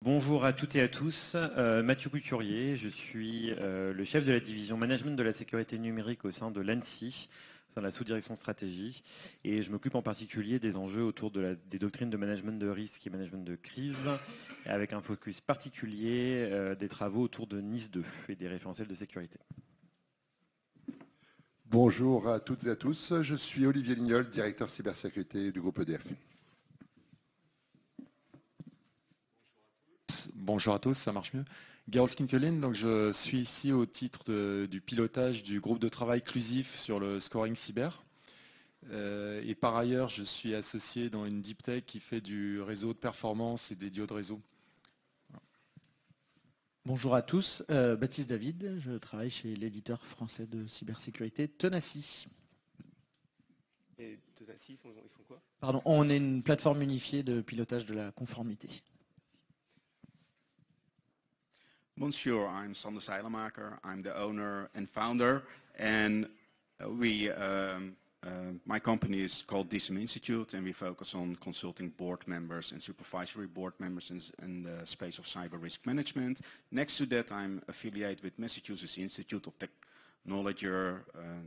Bonjour à toutes et à tous, Mathieu Couturier, je suis le chef de la division management de la sécurité numérique au sein de l'ANSSI, au sein de la sous-direction stratégie, et je m'occupe en particulier des enjeux autour des doctrines de management de risque et management de crise, avec un focus particulier des travaux autour de NIS 2 et des référentiels de sécurité. Bonjour à toutes et à tous, je suis Olivier Lignol, directeur cybersécurité du groupe EDF. Bonjour à tous, ça marche mieux. Gerolf Kinkelin, donc je suis ici au titre du pilotage du groupe de travail Clusif sur le scoring cyber. Et par ailleurs, je suis associé dans une deep tech qui fait du réseau de performance et des diodes réseau. Bonjour à tous, Baptiste David, je travaille chez l'éditeur français de cybersécurité Tenaci. Et Tenaci, ils font quoi? Pardon, on est une plateforme unifiée de pilotage de la conformité. Bonjour, I'm Sander Seilemaker. I'm the owner and founder, and my company is called DSM Institute, and we focus on consulting board members and supervisory board members in the space of cyber risk management. Next to that, I'm affiliated with Massachusetts Institute of Technology,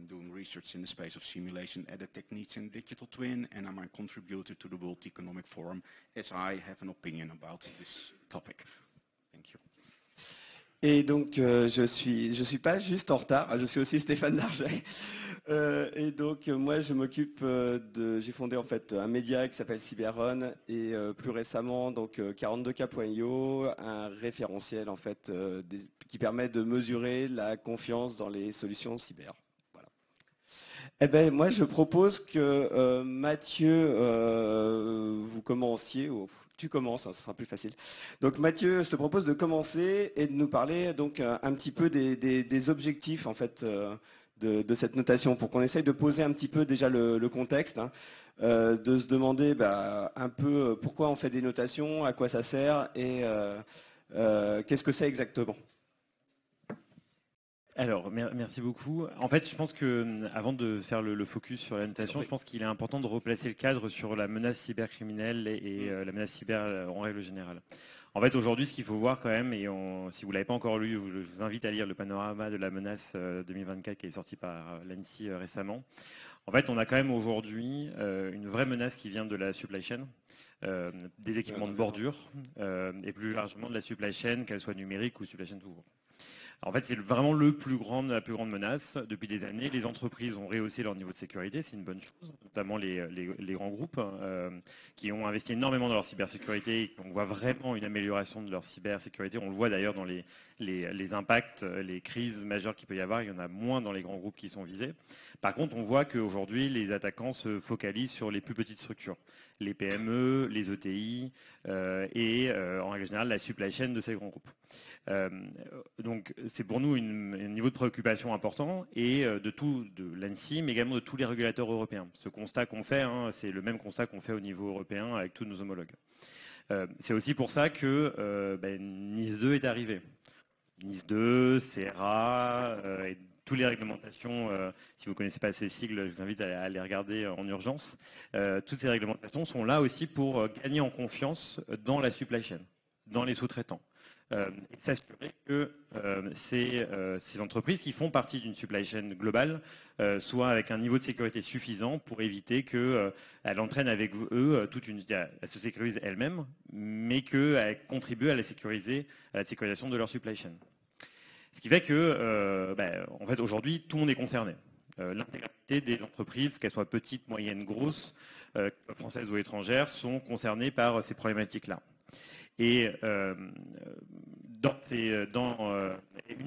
doing research in the space of simulation, added techniques, and digital twin, and I'm a contributor to the World Economic Forum, as I have an opinion about this topic. Thank you. Et donc, je suis pas juste en retard, je suis aussi Stéphane Larget. Et donc, moi, je m'occupe j'ai fondé en fait un média qui s'appelle Cyberon et plus récemment, donc 42K.io, un référentiel en fait qui permet de mesurer la confiance dans les solutions cyber. Voilà. Eh ben, moi, je propose que Mathieu, vous commenciez. Tu commences, hein, ce sera plus facile. Donc Mathieu, je te propose de commencer et de nous parler donc un petit peu des objectifs en fait de cette notation, pour qu'on essaye de poser un petit peu déjà le contexte, hein, de se demander un peu pourquoi on fait des notations, à quoi ça sert et qu'est-ce que c'est exactement. Alors, merci beaucoup. En fait, je pense que avant de faire le focus sur la notation, je pense qu'il est important de replacer le cadre sur la menace cybercriminelle et la menace cyber en règle générale. En fait, aujourd'hui, ce qu'il faut voir quand même, et si vous ne l'avez pas encore lu, je vous invite à lire le panorama de la menace 2024 qui est sorti par l'ANSSI récemment. En fait, on a quand même aujourd'hui une vraie menace qui vient de la supply chain, des équipements de bordure, et plus largement de la supply chain, qu'elle soit numérique ou supply chain tout court. En fait, c'est vraiment la plus grande menace. Depuis des années, les entreprises ont rehaussé leur niveau de sécurité, c'est une bonne chose, notamment les grands groupes qui ont investi énormément dans leur cybersécurité et on voit vraiment une amélioration de leur cybersécurité. On le voit d'ailleurs dans les impacts, les crises majeures qu'il peut y avoir. Il y en a moins dans les grands groupes qui sont visés. Par contre, on voit qu'aujourd'hui, les attaquants se focalisent sur les plus petites structures, les PME, les ETI et en règle générale la supply chain de ces grands groupes. Donc c'est pour nous un niveau de préoccupation important et de l'ANSSI, mais également de tous les régulateurs européens. Ce constat qu'on fait, hein, c'est le même constat qu'on fait au niveau européen avec tous nos homologues. C'est aussi pour ça que NIS 2 est arrivé. NIS 2, CRA et toutes les réglementations, si vous ne connaissez pas ces sigles, je vous invite à les regarder en urgence. Toutes ces réglementations sont là aussi pour gagner en confiance dans la supply chain, dans les sous-traitants. Et s'assurer que ces entreprises qui font partie d'une supply chain globale soient avec un niveau de sécurité suffisant pour éviter qu'elles entraînent avec eux à se sécuriser elles-mêmes, mais qu'elles contribuent à la sécurisation de leur supply chain. Ce qui fait que, en fait, aujourd'hui, tout le monde est concerné. L'intégralité des entreprises, qu'elles soient petites, moyennes, grosses, françaises ou étrangères, sont concernées par ces problématiques-là. Et une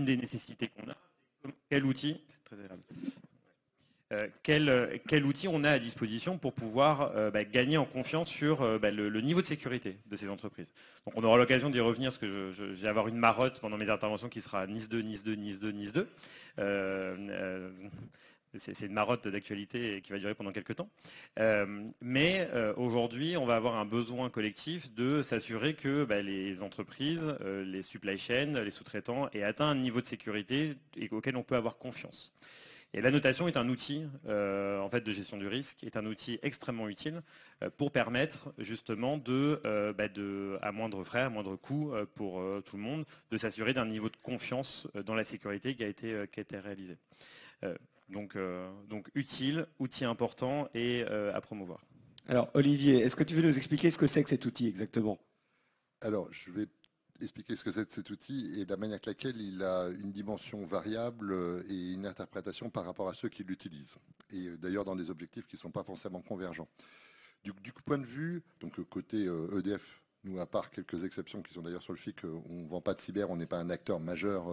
des nécessités qu'on a, c'est quel outil, c'est très agréable, quel outil on a à disposition pour pouvoir gagner en confiance sur le niveau de sécurité de ces entreprises. Donc on aura l'occasion d'y revenir, parce que je vais avoir une marotte pendant mes interventions qui sera NIS 2, NIS 2, NIS 2, NIS 2. C'est une marotte d'actualité qui va durer pendant quelques temps. Mais aujourd'hui, on va avoir un besoin collectif de s'assurer que les entreprises, les supply chains, les sous-traitants aient atteint un niveau de sécurité auquel on peut avoir confiance. Et la notation est un outil en fait de gestion du risque, est un outil extrêmement utile pour permettre justement à moindre frais, à moindre coût pour tout le monde, de s'assurer d'un niveau de confiance dans la sécurité qui a été réalisé. Donc utile, outil important et à promouvoir. Alors Olivier, est-ce que tu veux nous expliquer ce que c'est que cet outil exactement? Alors, je vais expliquer ce que c'est cet outil et la manière avec laquelle il a une dimension variable et une interprétation par rapport à ceux qui l'utilisent. Et d'ailleurs dans des objectifs qui ne sont pas forcément convergents. Du point de vue, donc côté EDF, nous, à part quelques exceptions qui sont d'ailleurs sur le fait qu'on ne vend pas de cyber, on n'est pas un acteur majeur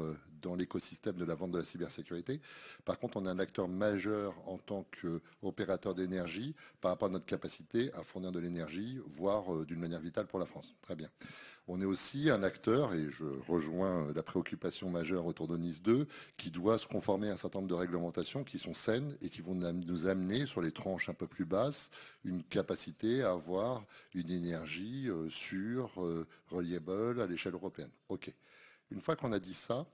dans l'écosystème de la vente de la cybersécurité. Par contre, on est un acteur majeur en tant qu'opérateur d'énergie par rapport à notre capacité à fournir de l'énergie, voire d'une manière vitale pour la France. Très bien. On est aussi un acteur, et je rejoins la préoccupation majeure autour de Nice 2, qui doit se conformer à un certain nombre de réglementations qui sont saines et qui vont nous amener sur les tranches un peu plus basses une capacité à avoir une énergie sûre, reliable à l'échelle européenne. OK. Une fois qu'on a dit ça,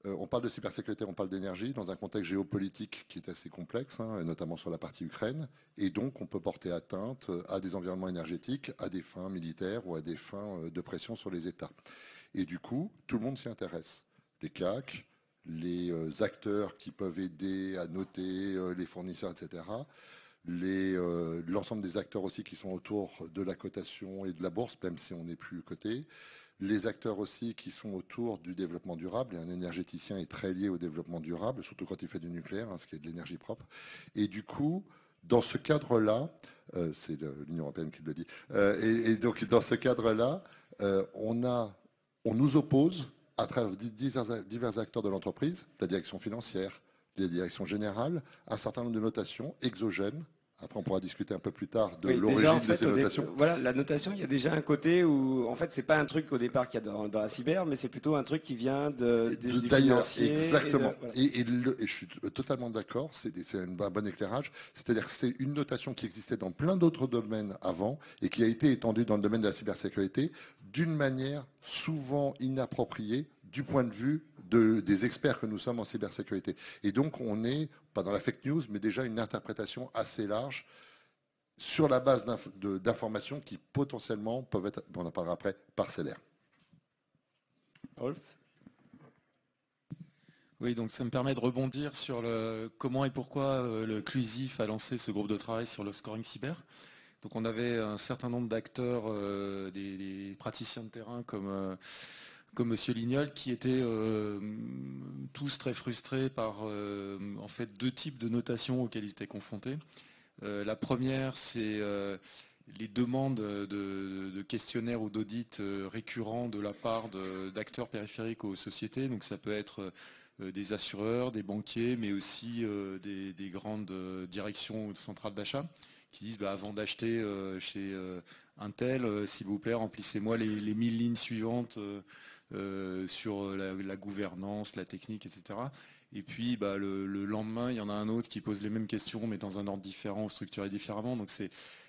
on parle de cybersécurité, on parle d'énergie dans un contexte géopolitique qui est assez complexe, notamment sur la partie Ukraine, et donc on peut porter atteinte à des environnements énergétiques à des fins militaires ou à des fins de pression sur les États. Et du coup, tout le monde s'y intéresse. Les CAC, les acteurs qui peuvent aider à noter les fournisseurs, etc. L'ensemble des acteurs aussi qui sont autour de la cotation et de la bourse, même si on n'est plus coté. Les acteurs aussi qui sont autour du développement durable, et un énergéticien est très lié au développement durable, surtout quand il fait du nucléaire, ce qui est de l'énergie propre. Et du coup, dans ce cadre-là, c'est l'Union européenne qui le dit, et donc dans ce cadre-là, on nous oppose à travers divers acteurs de l'entreprise, la direction financière, la direction générale, un certain nombre de notations exogènes. Après, on pourra discuter un peu plus tard de l'origine de ces notations. Voilà, la notation, il y a déjà un côté où, en fait, c'est pas un truc au départ qu'il y a dans la cyber, mais c'est plutôt un truc qui vient des financiers. Exactement. Et je suis totalement d'accord, c'est un bon éclairage. C'est-à-dire que c'est une notation qui existait dans plein d'autres domaines avant et qui a été étendue dans le domaine de la cybersécurité d'une manière souvent inappropriée du point de vue des experts que nous sommes en cybersécurité. Et donc, on n'est pas dans la fake news, mais déjà une interprétation assez large sur la base d'informations qui potentiellement peuvent être, on en parlera après, parcellaires. Rolf ? Oui, donc ça me permet de rebondir sur comment et pourquoi le CLUSIF a lancé ce groupe de travail sur le scoring cyber. Donc on avait un certain nombre d'acteurs, des praticiens de terrain comme Monsieur Lignol, qui étaient tous très frustrés par en fait deux types de notations auxquelles ils étaient confrontés. La première, c'est les demandes de questionnaires ou d'audits récurrents de la part d'acteurs périphériques aux sociétés. Donc ça peut être des assureurs, des banquiers, mais aussi des grandes directions ou centrales d'achat qui disent avant d'acheter chez Intel, s'il vous plaît, remplissez-moi les 1000 lignes suivantes sur la gouvernance, la technique, etc. Et puis le lendemain, il y en a un autre qui pose les mêmes questions, mais dans un ordre différent, structuré différemment. Donc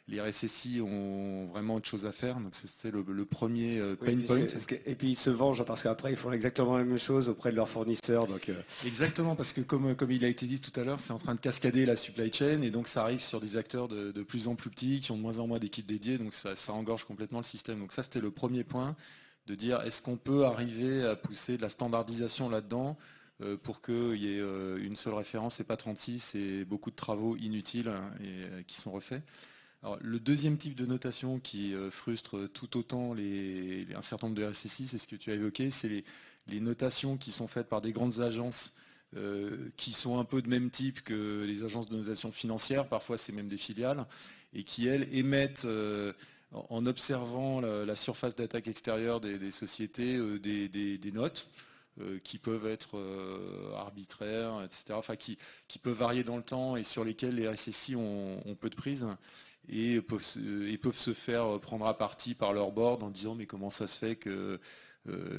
les RSSI ont vraiment autre chose à faire. Donc c'était le premier pain point. Et puis ils se vengent parce qu'après ils font exactement la même chose auprès de leurs fournisseurs. Donc Exactement, parce que comme il a été dit tout à l'heure, c'est en train de cascader la supply chain et donc ça arrive sur des acteurs de plus en plus petits qui ont de moins en moins d'équipes dédiées. Donc ça engorge complètement le système. Donc ça c'était le premier point, de dire est-ce qu'on peut arriver à pousser de la standardisation là-dedans pour qu'il y ait une seule référence et pas 36 et beaucoup de travaux inutiles et qui sont refaits. Alors, le deuxième type de notation qui frustre tout autant un certain nombre de RSSI, c'est ce que tu as évoqué, c'est les notations qui sont faites par des grandes agences qui sont un peu de même type que les agences de notation financière, parfois c'est même des filiales, et qui elles émettent en observant la surface d'attaque extérieure des sociétés des notes qui peuvent être arbitraires, etc., enfin qui peuvent varier dans le temps et sur lesquelles les RSSI ont peu de prise. Et peuvent se faire prendre à partie par leur board en disant mais comment ça se fait que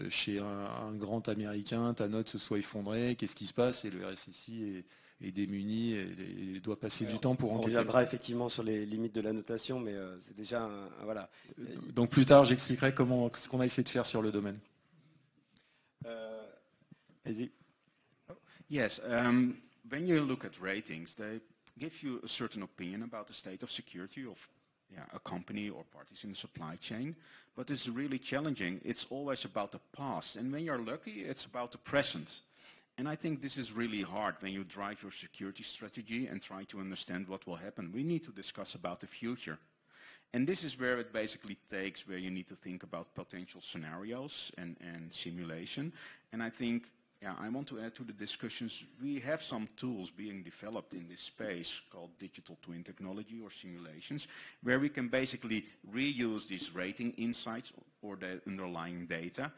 chez un grand américain ta note se soit effondrée, qu'est-ce qui se passe, et le RSSI est démuni et doit passer du temps pour enquêter. On reviendra effectivement sur les limites de la notation, mais c'est déjà voilà. Donc plus tard j'expliquerai ce qu'on a essayé de faire sur le domaine. Vas-y. Yes. when you look at ratings, they give you a certain opinion about the state of security of a company or parties in the supply chain, but it's really challenging. It's always about the past, and when you're lucky, it's about the present. And I think this is really hard when you drive your security strategy and try to understand what will happen. We need to discuss about the future. And this is where it basically takes, where you need to think about potential scenarios and simulation. And I think, I want to add to the discussions, we have some tools being developed in this space called digital twin technology or simulations, where we can basically reuse these rating insights or the underlying data,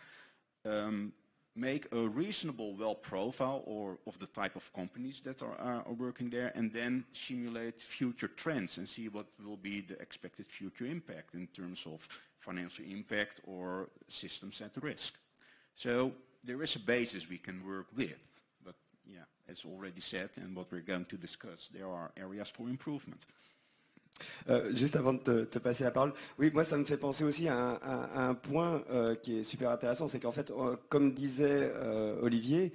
make a reasonable well profile of the type of companies that are working there, and then simulate future trends and see what will be the expected future impact in terms of financial impact or systems at risk. So there is a basis we can work with, but as already said, and what we're going to discuss, there are areas for improvement. Juste avant de te passer la parole, oui, moi ça me fait penser aussi à un point qui est super intéressant, c'est qu'en fait, comme disait Olivier,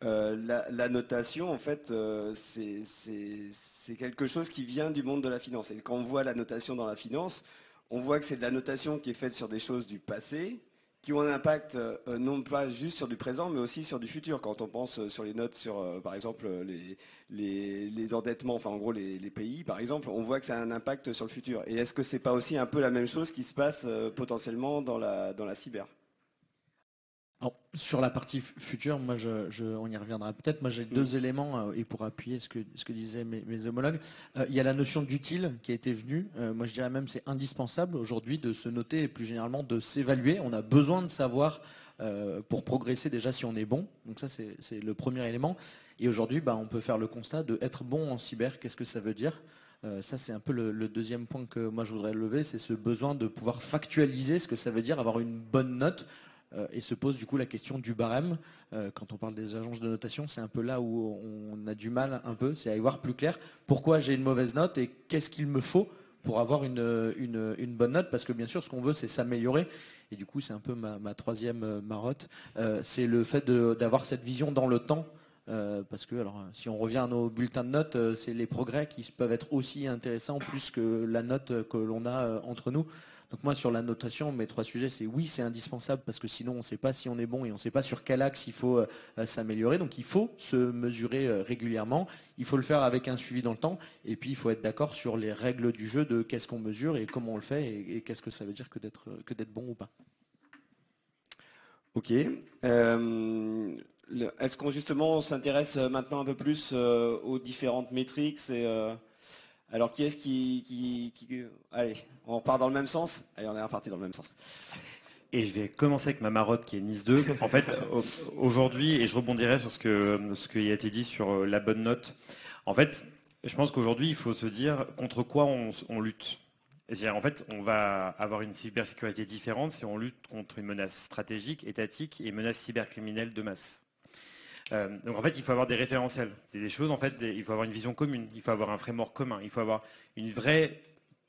la notation, en fait, c'est quelque chose qui vient du monde de la finance. Et quand on voit la notation dans la finance, on voit que c'est de la notation qui est faite sur des choses du passé, qui ont un impact non pas juste sur du présent, mais aussi sur du futur. Quand on pense sur les notes sur, par exemple, les endettements, enfin en gros les pays, par exemple, on voit que ça a un impact sur le futur. Et est-ce que c'est pas aussi un peu la même chose qui se passe potentiellement dans la cyber ? Alors, sur la partie future, moi, on y reviendra peut-être. Moi, j'ai deux éléments et pour appuyer ce que disaient mes homologues. Il y a la notion d'utile qui a été venue. Moi, je dirais même c'est indispensable aujourd'hui de se noter et plus généralement de s'évaluer. On a besoin de savoir pour progresser déjà si on est bon. Donc ça, c'est le premier élément. Et aujourd'hui, on peut faire le constat de être bon en cyber. Qu'est-ce que ça veut dire ? Ça, c'est un peu le deuxième point que moi, je voudrais lever. C'est ce besoin de pouvoir factualiser ce que ça veut dire avoir une bonne note. Et se pose du coup la question du barème. Quand on parle des agences de notation, c'est un peu là où on a du mal un peu, c'est à y voir plus clair. Pourquoi j'ai une mauvaise note et qu'est-ce qu'il me faut pour avoir une bonne note ? Parce que bien sûr, ce qu'on veut, c'est s'améliorer. Et du coup, c'est un peu ma troisième marotte. C'est le fait d'avoir cette vision dans le temps. Parce que alors, si on revient à nos bulletins de notes, c'est les progrès qui peuvent être aussi intéressants plus que la note que l'on a entre nous. Donc moi, sur la notation, mes trois sujets, c'est oui, c'est indispensable parce que sinon, on ne sait pas si on est bon et on ne sait pas sur quel axe il faut s'améliorer. Donc il faut se mesurer régulièrement. Il faut le faire avec un suivi dans le temps. Et puis, il faut être d'accord sur les règles du jeu de qu'est-ce qu'on mesure et comment on le fait et qu'est-ce que ça veut dire que d'être bon ou pas. Ok. Est-ce qu'on justement s'intéresse maintenant un peu plus aux différentes métriques alors, qui est-ce qui... Allez, on repart dans le même sens ? Allez, on est reparti dans le même sens. Et je vais commencer avec ma marotte qui est Nice 2. En fait, aujourd'hui, et je rebondirai sur ce qui a été dit sur la bonne note. En fait, je pense qu'aujourd'hui, il faut se dire contre quoi on lutte. C'est-à-dire, en fait, on va avoir une cybersécurité différente si on lutte contre une menace stratégique, étatique et une menace cybercriminelle de masse. Donc en fait, il faut avoir des référentiels. C'est des choses, en fait, il faut avoir une vision commune, il faut avoir un framework commun, il faut avoir une vraie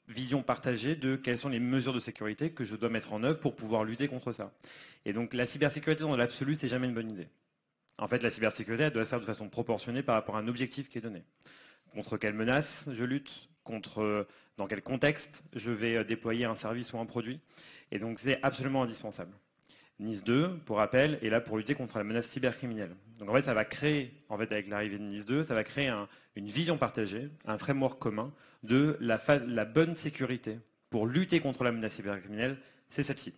vision partagée de quelles sont les mesures de sécurité que je dois mettre en œuvre pour pouvoir lutter contre ça. Et donc la cybersécurité dans l'absolu, c'est jamais une bonne idée. En fait, la cybersécurité, elle doit se faire de façon proportionnée par rapport à un objectif qui est donné. Contre quelle menace je lutte ? Dans quel contexte je vais déployer un service ou un produit ? Et donc c'est absolument indispensable. Nice 2, pour rappel, est là pour lutter contre la menace cybercriminelle. Donc en fait, ça va créer, avec l'arrivée de Nice 2, ça va créer une vision partagée, un framework commun de la bonne sécurité pour lutter contre la menace cybercriminelle, c'est celle-ci.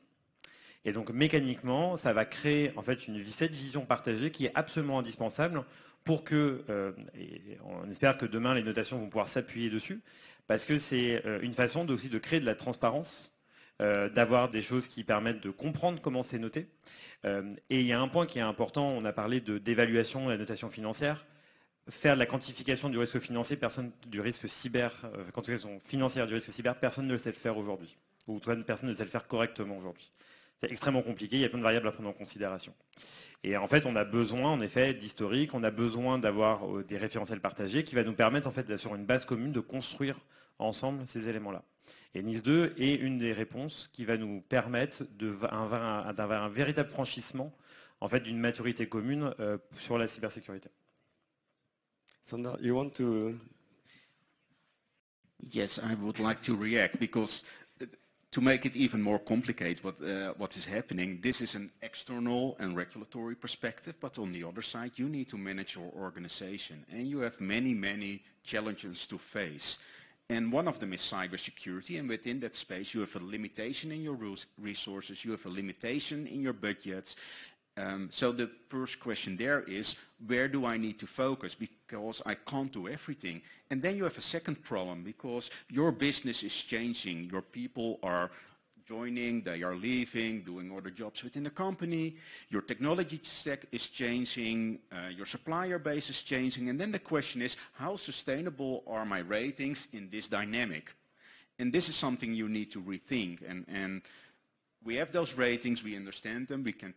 Et donc mécaniquement, ça va créer en fait cette vision partagée qui est absolument indispensable pour que, et on espère que demain les notations vont pouvoir s'appuyer dessus, parce que c'est une façon aussi de créer de la transparence, d'avoir des choses qui permettent de comprendre comment c'est noté. Et il y a un point qui est important, on a parlé d'évaluation de la notation financière. Faire de la quantification du risque financier, du risque cyber, quantification financière du risque cyber, personne ne le sait le faire aujourd'hui. Ou personne ne sait le faire correctement aujourd'hui. C'est extrêmement compliqué, il y a plein de variables à prendre en considération. Et en fait, on a besoin, en effet, d'historique, on a besoin d'avoir des référentiels partagés qui va nous permettre, en fait, sur une base commune, de construire ensemble ces éléments-là. Et Nice 2 est une des réponses qui va nous permettre d'avoir un véritable franchissement en fait, d'une maturité commune sur la cybersécurité. Sander, you want to? Yes, I would like to react because to make it even more complicated what is happening, this is an external and regulatory perspective, but on the other side, you need to manage your organization and you have many, many challenges to face. And one of them is cybersecurity, and within that space, you have a limitation in your resources, you have a limitation in your budgets. So the first question there is, where do I need to focus? Because I can't do everything. And then you have a second problem, because your business is changing. Your people are joining, they are leaving, doing other jobs within the company. Your technology stack is changing, your supplier base is changing. And then the question is, how sustainable are my ratings in this dynamic? And this is something you need to rethink. And we have those ratings, we understand them, we can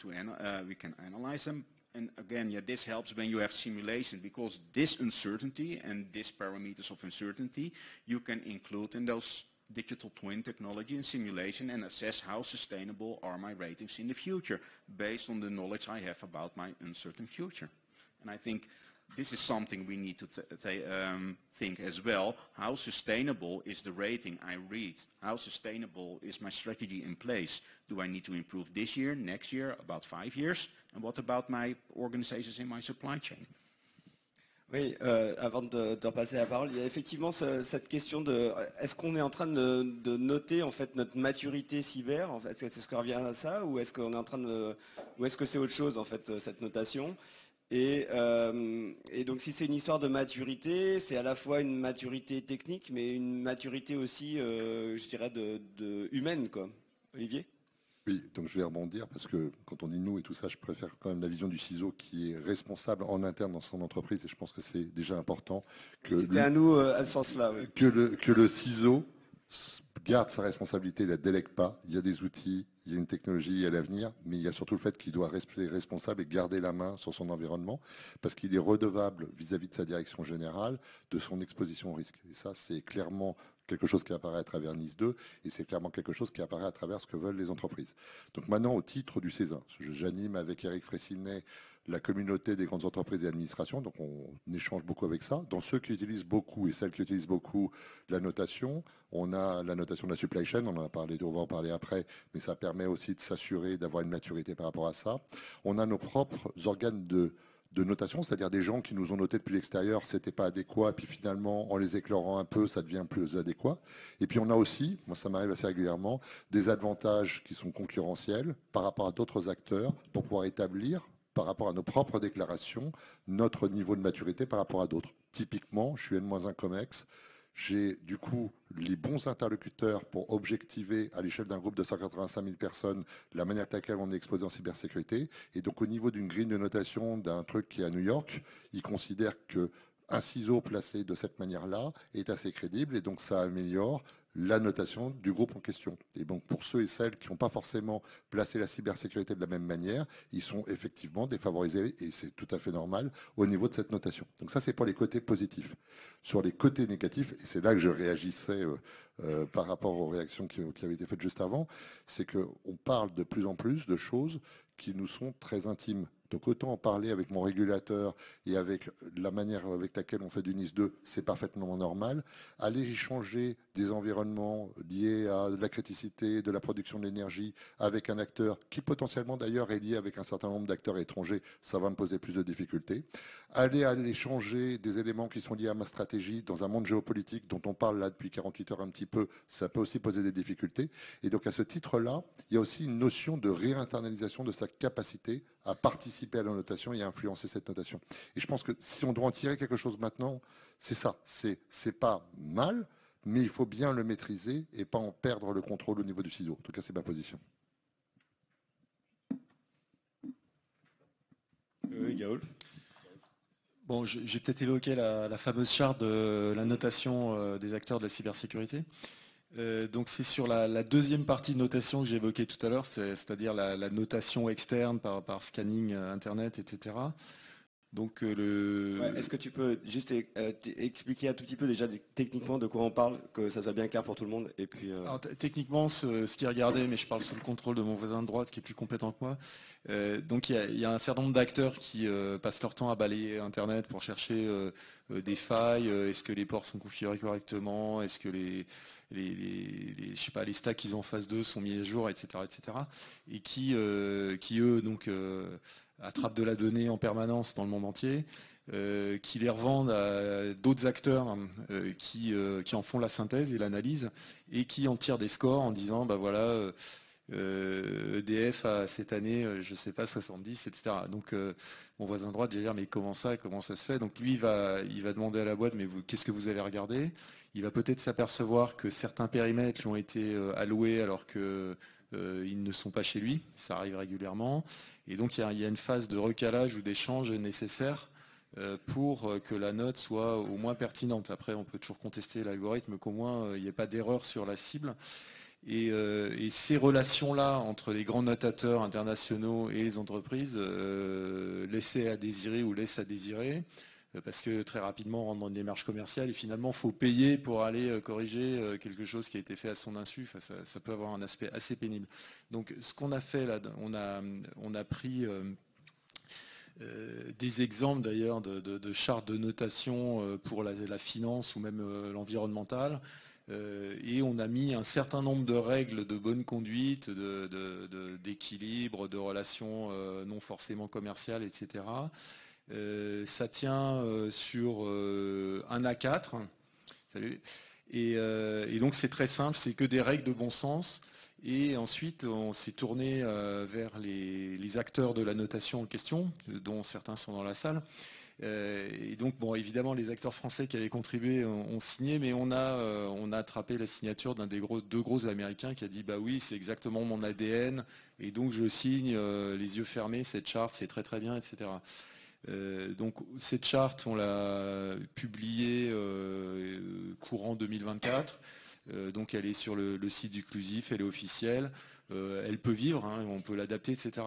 analyze them. And again, yeah, this helps when you have simulation, because this uncertainty and these parameters of uncertainty, you can include in those digital twin technology and simulation and assess how sustainable are my ratings in the future based on the knowledge I have about my uncertain future. And I think this is something we need to think as well. How sustainable is the rating I read? How sustainable is my strategy in place? Do I need to improve this year, next year, about 5 years? And what about my organizations in my supply chain? Oui, avant de repasser la parole, il y a effectivement cette question de est-ce qu'on est en train de noter en fait notre maturité cyber, en fait, est-ce qu'on revient à ça, ou est-ce qu'on est en train de, ou est-ce que c'est autre chose en fait cette notation? Et donc si c'est une histoire de maturité, c'est à la fois une maturité technique, mais une maturité aussi, je dirais, de humaine, quoi. Olivier? Oui, donc je vais rebondir parce que quand on dit nous et tout ça, je préfère quand même la vision du CISO qui est responsable en interne dans son entreprise, et je pense que c'est déjà important que c'était à nous à ce sens-là. Oui. Que le CISO garde sa responsabilité, la délègue pas. Il y a des outils, il y a une technologie, il y a l'avenir, mais il y a surtout le fait qu'il doit rester responsable et garder la main sur son environnement, parce qu'il est redevable vis-à-vis de sa direction générale de son exposition au risque. Et ça, c'est clairement quelque chose qui apparaît à travers Nice 2, et c'est clairement quelque chose qui apparaît à travers ce que veulent les entreprises. Donc maintenant, au titre du CESA, j'anime avec Eric Fraissinet la communauté des grandes entreprises et administrations, donc on échange beaucoup avec ça. Dans ceux qui utilisent beaucoup et celles qui utilisent beaucoup la notation, on a la notation de la supply chain, on en a parlé, on va en parler après, mais ça permet aussi de s'assurer d'avoir une maturité par rapport à ça. On a nos propres organes de notation, c'est-à-dire des gens qui nous ont noté depuis l'extérieur, c'était pas adéquat, et puis finalement, en les éclairant un peu, ça devient plus adéquat. Et puis on a aussi, moi ça m'arrive assez régulièrement, des avantages qui sont concurrentiels par rapport à d'autres acteurs pour pouvoir établir, par rapport à nos propres déclarations, notre niveau de maturité par rapport à d'autres. Typiquement, je suis N-1 COMEX, j'ai du coup les bons interlocuteurs pour objectiver à l'échelle d'un groupe de 185 000 personnes la manière avec laquelle on est exposé en cybersécurité. Et donc au niveau d'une grille de notation d'un truc qui est à New York, ils considèrent qu'un CISO placé de cette manière-là est assez crédible, et donc ça améliore la notation du groupe en question. Et donc pour ceux et celles qui n'ont pas forcément placé la cybersécurité de la même manière, ils sont effectivement défavorisés, et c'est tout à fait normal au niveau de cette notation. Donc ça, c'est pour les côtés positifs. Sur les côtés négatifs, et c'est là que je réagissais par rapport aux réactions qui avaient été faites juste avant, c'est qu'on parle de plus en plus de choses qui nous sont très intimes. Donc autant en parler avec mon régulateur et avec la manière avec laquelle on fait du NIS 2, c'est parfaitement normal. Aller échanger des environnements liés à la criticité, de la production de l'énergie avec un acteur qui potentiellement d'ailleurs est lié avec un certain nombre d'acteurs étrangers, ça va me poser plus de difficultés. Aller échanger des éléments qui sont liés à ma stratégie dans un monde géopolitique dont on parle là depuis 48 heures un petit peu, ça peut aussi poser des difficultés. Et donc à ce titre-là, il y a aussi une notion de réinternalisation de sa capacité à participer à la notation et à influencer cette notation. Et je pense que si on doit en tirer quelque chose maintenant, c'est ça. C'est pas mal, mais il faut bien le maîtriser et pas en perdre le contrôle au niveau du ciseau. En tout cas, c'est ma position. Gaoul. Bon, j'ai peut-être évoqué la fameuse charte de la notation des acteurs de la cybersécurité. Donc c'est sur la deuxième partie de notation que j'ai évoquée tout à l'heure, c'est-à-dire la notation externe par scanning Internet, etc. Donc Est-ce que tu peux juste expliquer un tout petit peu déjà techniquement de quoi on parle, que ça soit bien clair pour tout le monde et puis, Alors, techniquement, ce qui est regardé, mais je parle sous le contrôle de mon voisin de droite qui est plus compétent que moi. Donc il y a un certain nombre d'acteurs qui passent leur temps à balayer Internet pour chercher des failles. Est-ce que les ports sont configurés correctement? Est-ce que je sais pas, les stacks qu'ils ont en face d'eux sont mis à jour, etc., etc. Et qui eux donc attrapent de la donnée en permanence dans le monde entier, qui les revendent à d'autres acteurs qui en font la synthèse et l'analyse et qui en tirent des scores en disant bah voilà EDF a cette année je sais pas 70, etc. Donc mon voisin de droite va dire mais comment ça se fait? Donc lui il va demander à la boîte mais qu'est-ce que vous avez regardé? Il va peut-être s'apercevoir que certains périmètres lui ont été alloués alors que ils ne sont pas chez lui, ça arrive régulièrement, et donc il y a une phase de recalage ou d'échange nécessaire pour que la note soit au moins pertinente. Après, on peut toujours contester l'algorithme, qu'au moins il n'y ait pas d'erreur sur la cible. Et ces relations-là entre les grands notateurs internationaux et les entreprises laissent à désirer, parce que très rapidement on rentre dans une démarche commerciale et finalement il faut payer pour aller corriger quelque chose qui a été fait à son insu. Enfin, ça peut avoir un aspect assez pénible. Donc ce qu'on a fait là, on a pris des exemples d'ailleurs de chartes de notation pour la finance ou même l'environnemental. Et on a mis un certain nombre de règles de bonne conduite, d'équilibre, de relations non forcément commerciales, etc. Ça tient sur un A4. Salut. Et donc c'est très simple, c'est que des règles de bon sens. Et ensuite, on s'est tourné vers les acteurs de la notation en question, dont certains sont dans la salle. Et donc, bon, évidemment, les acteurs français qui avaient contribué ont signé, mais on a attrapé la signature d'un des deux gros américains qui a dit, bah oui, c'est exactement mon ADN, et donc je signe les yeux fermés, cette charte, c'est très très bien, etc. Donc cette charte, on l'a publiée courant 2024. Donc elle est sur le site du Clusif, elle est officielle, elle peut vivre, hein, on peut l'adapter, etc.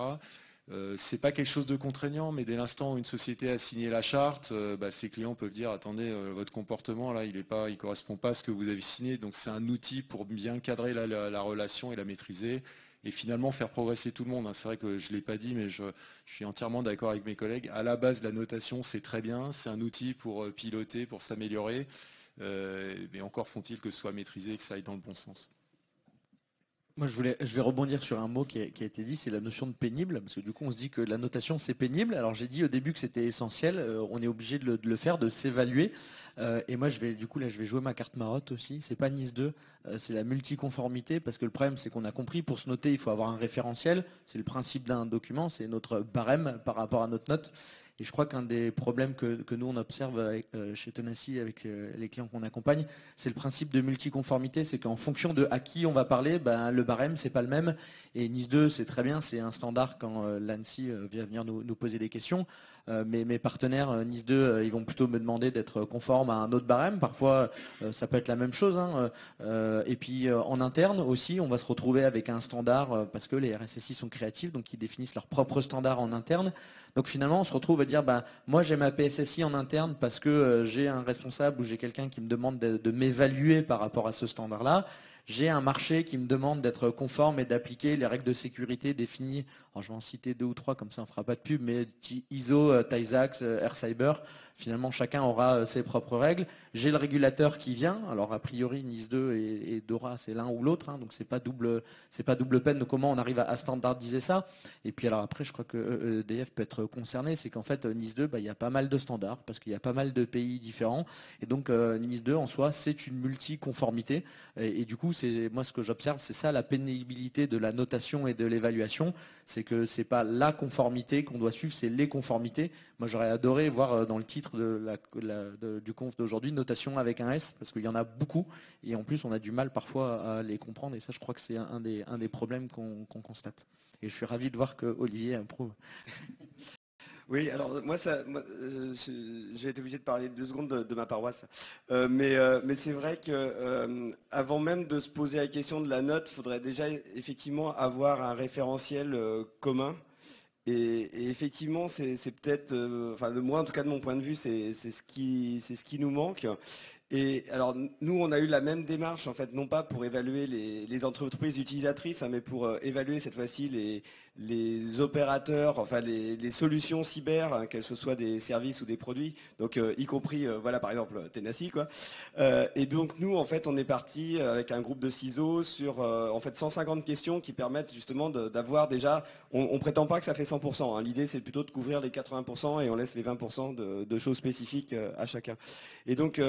C'est pas quelque chose de contraignant, mais dès l'instant où une société a signé la charte, ses clients peuvent dire attendez, votre comportement là, il correspond pas à ce que vous avez signé. Donc c'est un outil pour bien cadrer la relation et la maîtriser. Et finalement faire progresser tout le monde. C'est vrai que je ne l'ai pas dit, mais je suis entièrement d'accord avec mes collègues. À la base, la notation, c'est très bien. C'est un outil pour piloter, pour s'améliorer. Mais encore font-ils que ce soit maîtrisé et que ça aille dans le bon sens. Moi, je vais rebondir sur un mot qui a été dit, c'est la notion de pénible, parce que du coup, on se dit que la notation, c'est pénible. Alors, j'ai dit au début que c'était essentiel, on est obligé de le faire, de s'évaluer. Et moi, je vais jouer ma carte marotte aussi. C'est pas Nice 2, c'est la multiconformité, parce que le problème, c'est qu'on a compris, pour se noter, il faut avoir un référentiel. C'est le principe d'un document, c'est notre barème par rapport à notre note. Et je crois qu'un des problèmes que nous on observe chez Tenaci avec les clients qu'on accompagne, c'est le principe de multiconformité, c'est qu'en fonction de à qui on va parler, le barème c'est pas le même. Et Nice 2 c'est très bien, c'est un standard quand l'ANSSI vient venir nous poser des questions. Mais mes partenaires Nice 2, ils vont plutôt me demander d'être conforme à un autre barème. Parfois, ça peut être la même chose. Et puis en interne aussi, on va se retrouver avec un standard parce que les RSSI sont créatifs, donc ils définissent leur propre standard en interne. Donc finalement, on se retrouve à dire, moi j'ai ma PSSI en interne parce que j'ai un responsable ou j'ai quelqu'un qui me demande de m'évaluer par rapport à ce standard-là. J'ai un marché qui me demande d'être conforme et d'appliquer les règles de sécurité définies. Alors, je vais en citer 2 ou 3, comme ça on ne fera pas de pub, mais ISO, TISAX, AirCyber. Finalement, chacun aura ses propres règles. J'ai le régulateur qui vient. Alors, a priori, NIS 2 et DORA, c'est l'un ou l'autre. Donc, c'est pas double peine de comment on arrive à standardiser ça. Et puis, alors après, je crois que EDF peut être concerné. C'est qu'en fait, NIS 2, il y a pas mal de standards parce qu'il y a pas mal de pays différents. Et donc, NIS 2, en soi, c'est une multiconformité. Et du coup, moi, ce que j'observe, c'est ça la pénibilité de la notation et de l'évaluation. C'est que c'est pas la conformité qu'on doit suivre, c'est les conformités. Moi, j'aurais adoré voir dans le titre du conf d'aujourd'hui notation avec un S, parce qu'il y en a beaucoup, et en plus, on a du mal parfois à les comprendre, et ça, je crois que c'est un des problèmes qu'on constate. Et je suis ravi de voir que Olivier approuve. Oui, alors moi j'ai été obligé de parler 2 secondes de ma paroisse, mais c'est vrai que avant même de se poser la question de la note, il faudrait déjà effectivement avoir un référentiel commun Et effectivement, c'est peut-être, enfin, moi, en tout cas de mon point de vue, c'est ce qui nous manque. Et alors, nous, on a eu la même démarche, en fait, non pas pour évaluer les entreprises utilisatrices, hein, mais pour évaluer cette fois-ci les opérateurs, enfin les solutions cyber, hein, qu'elles soient des services ou des produits, donc y compris, voilà, par exemple, Tenacity, quoi. Et donc, nous, en fait, on est parti avec un groupe de ciseaux sur, en fait, 150 questions qui permettent justement d'avoir déjà, on prétend pas que ça fait 100%, hein. L'idée, c'est plutôt de couvrir les 80% et on laisse les 20% de choses spécifiques à chacun. Et donc,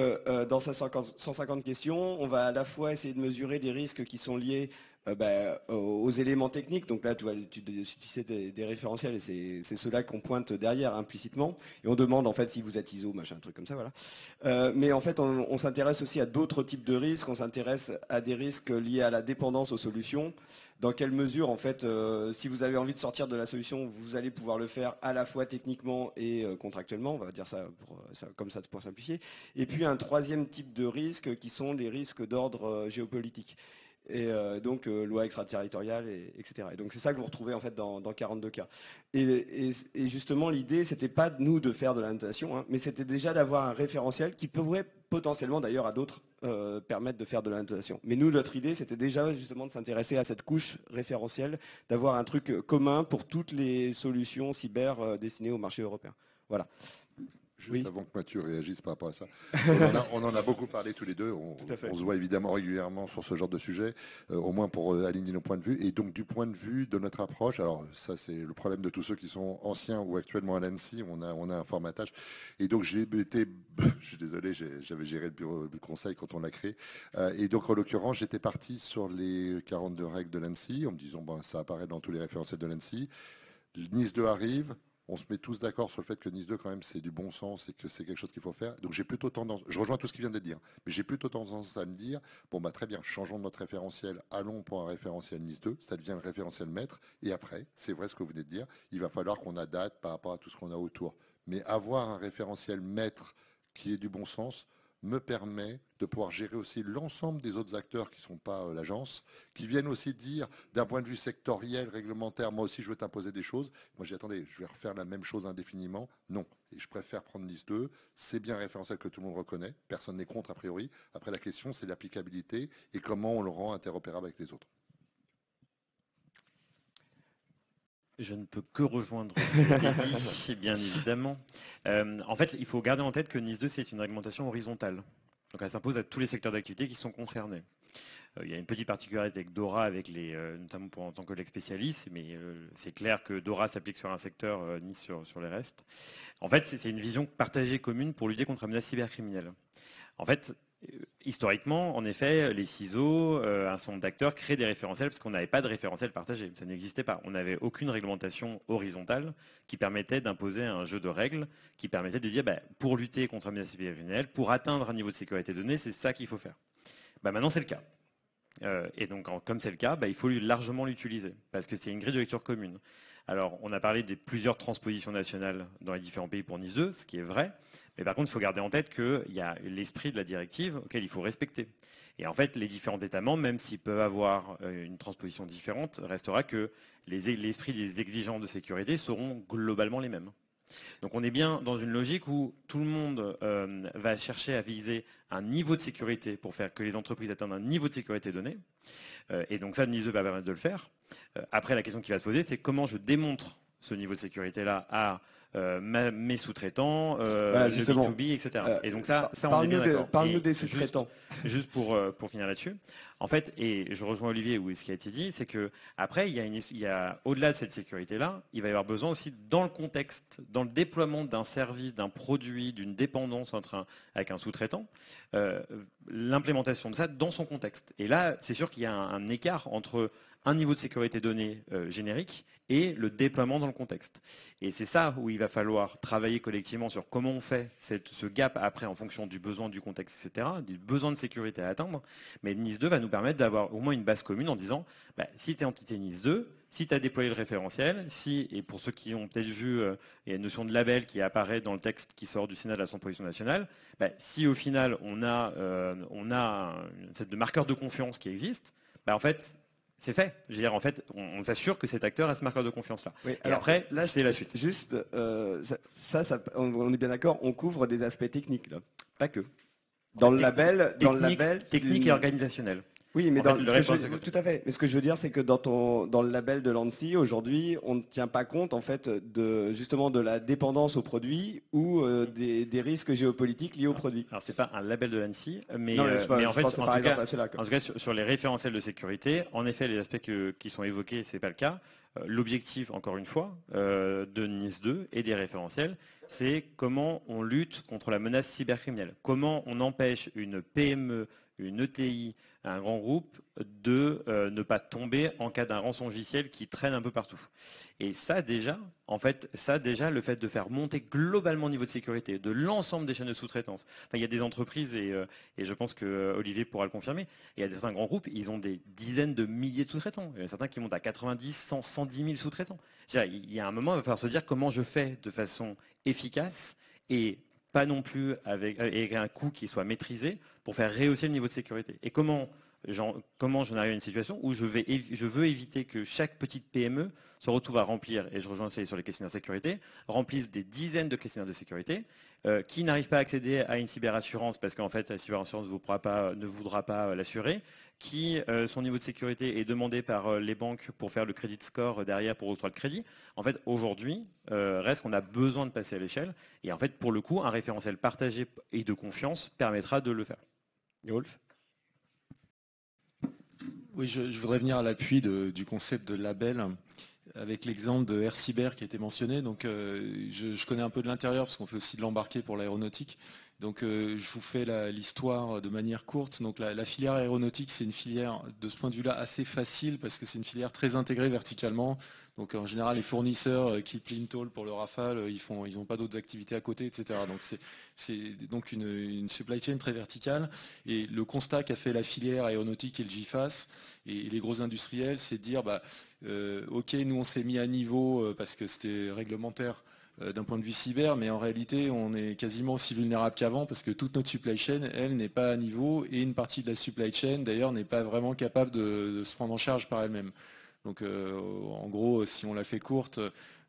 dans ces 150 questions, on va à la fois essayer de mesurer des risques qui sont liés aux éléments techniques. Donc là, tu vois, tu sais des référentiels et c'est ceux-là qu'on pointe derrière implicitement. Et on demande en fait si vous êtes ISO, machin, un truc comme ça, voilà. Mais en fait, on s'intéresse aussi à d'autres types de risques. On s'intéresse à des risques liés à la dépendance aux solutions. Dans quelle mesure, en fait, si vous avez envie de sortir de la solution, vous allez pouvoir le faire à la fois techniquement et contractuellement. On va dire ça, comme ça pour simplifier. Et puis un troisième type de risque qui sont les risques d'ordre géopolitique. Et donc loi extraterritoriale, etc. Et donc c'est ça que vous retrouvez en fait dans 42 cas. Et justement l'idée c'était pas de nous de faire de la notation, hein, mais c'était déjà d'avoir un référentiel qui pourrait potentiellement d'ailleurs à d'autres permettre de faire de la notation. Mais nous notre idée c'était déjà justement de s'intéresser à cette couche référentielle, d'avoir un truc commun pour toutes les solutions cyber destinées au marché européen. Voilà. Juste avant que Mathieu réagisse par rapport à ça, on en a beaucoup parlé tous les deux, on se voit évidemment régulièrement sur ce genre de sujet, au moins pour aligner nos points de vue. Et donc du point de vue de notre approche, alors ça c'est le problème de tous ceux qui sont anciens ou actuellement à l'ANSSI, on a un formatage. Et donc je suis désolé, j'avais géré le bureau de conseil quand on l'a créé. Et donc en l'occurrence, j'étais parti sur les 42 règles de l'ANSSI, en me disant ça apparaît dans tous les référentiels de l'ANSSI. NIS 2 arrive. On se met tous d'accord sur le fait que NIS 2, quand même, c'est du bon sens et que c'est quelque chose qu'il faut faire. Donc j'ai plutôt tendance, je rejoins tout ce qui vient d'être dit, mais j'ai plutôt tendance à me dire, bon bah très bien, changeons de notre référentiel, allons pour un référentiel NIS 2, ça devient le référentiel maître, et après, c'est vrai ce que vous venez de dire, il va falloir qu'on adapte par rapport à tout ce qu'on a autour. Mais avoir un référentiel maître qui est du bon sens me permet de pouvoir gérer aussi l'ensemble des autres acteurs qui ne sont pas l'agence, qui viennent aussi dire, d'un point de vue sectoriel, réglementaire, moi aussi je veux t'imposer des choses. Moi j'ai dit, attendez, je vais refaire la même chose indéfiniment. Non, et je préfère prendre NIS 2, c'est bien un référentiel que tout le monde reconnaît, personne n'est contre a priori. Après la question c'est l'applicabilité et comment on le rend interopérable avec les autres. Je ne peux que rejoindre ce qui a été dit, bien évidemment. En fait, il faut garder en tête que NIS 2, c'est une réglementation horizontale. Donc elle s'impose à tous les secteurs d'activité qui sont concernés. Il y a une petite particularité avec DORA, avec notamment en tant que collègue spécialiste, mais c'est clair que DORA s'applique sur un secteur, ni sur les restes. En fait, c'est une vision partagée commune pour lutter contre la menace cybercriminelle. En fait, historiquement, en effet, les CISO, un certain nombre d'acteurs créent des référentiels parce qu'on n'avait pas de référentiel partagé. Ça n'existait pas. On n'avait aucune réglementation horizontale qui permettait d'imposer un jeu de règles, qui permettait de dire pour lutter contre la menace cybercriminelle, pour atteindre un niveau de sécurité donnée, c'est ça qu'il faut faire. Maintenant, c'est le cas. Et donc, comme c'est le cas, il faut largement l'utiliser parce que c'est une grille de lecture commune. Alors, on a parlé des plusieurs transpositions nationales dans les différents pays pour NIS 2, ce qui est vrai. Mais par contre, il faut garder en tête qu'il y a l'esprit de la directive auquel il faut respecter. Et en fait, les différents États membres, même s'ils peuvent avoir une transposition différente, restera que l'esprit des exigences de sécurité seront globalement les mêmes. Donc on est bien dans une logique où tout le monde va chercher à viser un niveau de sécurité pour faire que les entreprises atteignent un niveau de sécurité donné. Et donc ça, NIS 2 va permettre de le faire. Après, la question qui va se poser, c'est comment je démontre ce niveau de sécurité-là à mes sous-traitants, le B2B, etc. Et donc ça on est bien d'accord. Parle-nous des sous-traitants. Juste pour finir là-dessus. En fait, et je rejoins Olivier ou ce qui a été dit, c'est que après, il y a au-delà de cette sécurité-là, il va y avoir besoin aussi dans le contexte, dans le déploiement d'un service, d'un produit, d'une dépendance avec un sous-traitant, l'implémentation de ça dans son contexte. Et là, c'est sûr qu'il y a un écart entre un niveau de sécurité donné générique et le déploiement dans le contexte. Et c'est ça où il va falloir travailler collectivement sur comment on fait ce gap après en fonction du besoin du contexte, etc., du besoin de sécurité à atteindre. Mais NIS 2 va nous permettre d'avoir au moins une base commune en disant si tu es entité NIS 2, si tu as déployé le référentiel, et pour ceux qui ont peut-être vu, il y a une notion de label qui apparaît dans le texte qui sort du Sénat de la proposition nationale, si au final on a une set de marqueurs de confiance qui existent, en fait, c'est fait. Je veux dire, en fait, on s'assure que cet acteur a ce marqueur de confiance-là. Oui, Et alors, après, là, c'est la suite. Juste, on est bien d'accord, on couvre des aspects techniques, là. Pas que. Dans le label, technique et organisationnel. Oui, mais En fait, le reste, tout à fait. Mais ce que je veux dire, c'est que dans le label de l'ANSSI, aujourd'hui, on ne tient pas compte en fait justement de la dépendance aux produits ou des risques géopolitiques liés aux produits. Alors c'est pas un label de l'ANSSI, mais, Non, mais en fait, en tout cas, sur les référentiels de sécurité, en effet, les aspects qui sont évoqués, c'est pas le cas. L'objectif, encore une fois, de NIS 2 et des référentiels, c'est comment on lutte contre la menace cybercriminelle. Comment on empêche une PME, une ETI, un grand groupe de ne pas tomber en cas d'un rançongiciel qui traîne un peu partout. Et ça déjà, le fait de faire monter globalement le niveau de sécurité de l'ensemble des chaînes de sous-traitance. Enfin, il y a des entreprises, et je pense que Olivier pourra le confirmer, il y a certains grands groupes, ils ont des dizaines de milliers de sous-traitants. Il y en a certains qui montent à 90, 100, 110 000 sous-traitants. Il y a un moment, il va falloir se dire comment je fais de façon efficace et pas non plus avec un coût qui soit maîtrisé pour faire rehausser le niveau de sécurité. Et comment j'en arrive à une situation où je veux éviter que chaque petite PME se retrouve à remplir, et je rejoins sur les questionnaires de sécurité, remplissent des dizaines de questionnaires de sécurité, qui n'arrivent pas à accéder à une cyberassurance parce qu'en fait la cyberassurance ne voudra pas l'assurer, qui son niveau de sécurité est demandé par les banques pour faire le credit score derrière pour octroyer le crédit. En fait, aujourd'hui, reste qu'on a besoin de passer à l'échelle, et en fait, pour le coup, un référentiel partagé et de confiance permettra de le faire. Wolf ? Oui, je voudrais venir à l'appui du concept de label avec l'exemple de Air Cyber qui a été mentionné. Donc, je connais un peu de l'intérieur parce qu'on fait aussi de l'embarqué pour l'aéronautique. Donc, je vous fais l'histoire de manière courte. Donc, la filière aéronautique, c'est une filière de ce point de vue-là assez facile parce que c'est une filière très intégrée verticalement. Donc, en général, les fournisseurs qui plient tôle pour le Rafale, ils n'ont pas d'autres activités à côté, etc. Donc, c'est donc une supply chain très verticale. Et le constat qu'a fait la filière aéronautique et le GIFAS et les gros industriels, c'est de dire, OK, nous, on s'est mis à niveau parce que c'était réglementaire d'un point de vue cyber, mais en réalité, on est quasiment aussi vulnérable qu'avant parce que toute notre supply chain, elle, n'est pas à niveau et une partie de la supply chain, d'ailleurs, n'est pas vraiment capable de se prendre en charge par elle-même. Donc, en gros, si on la fait courte,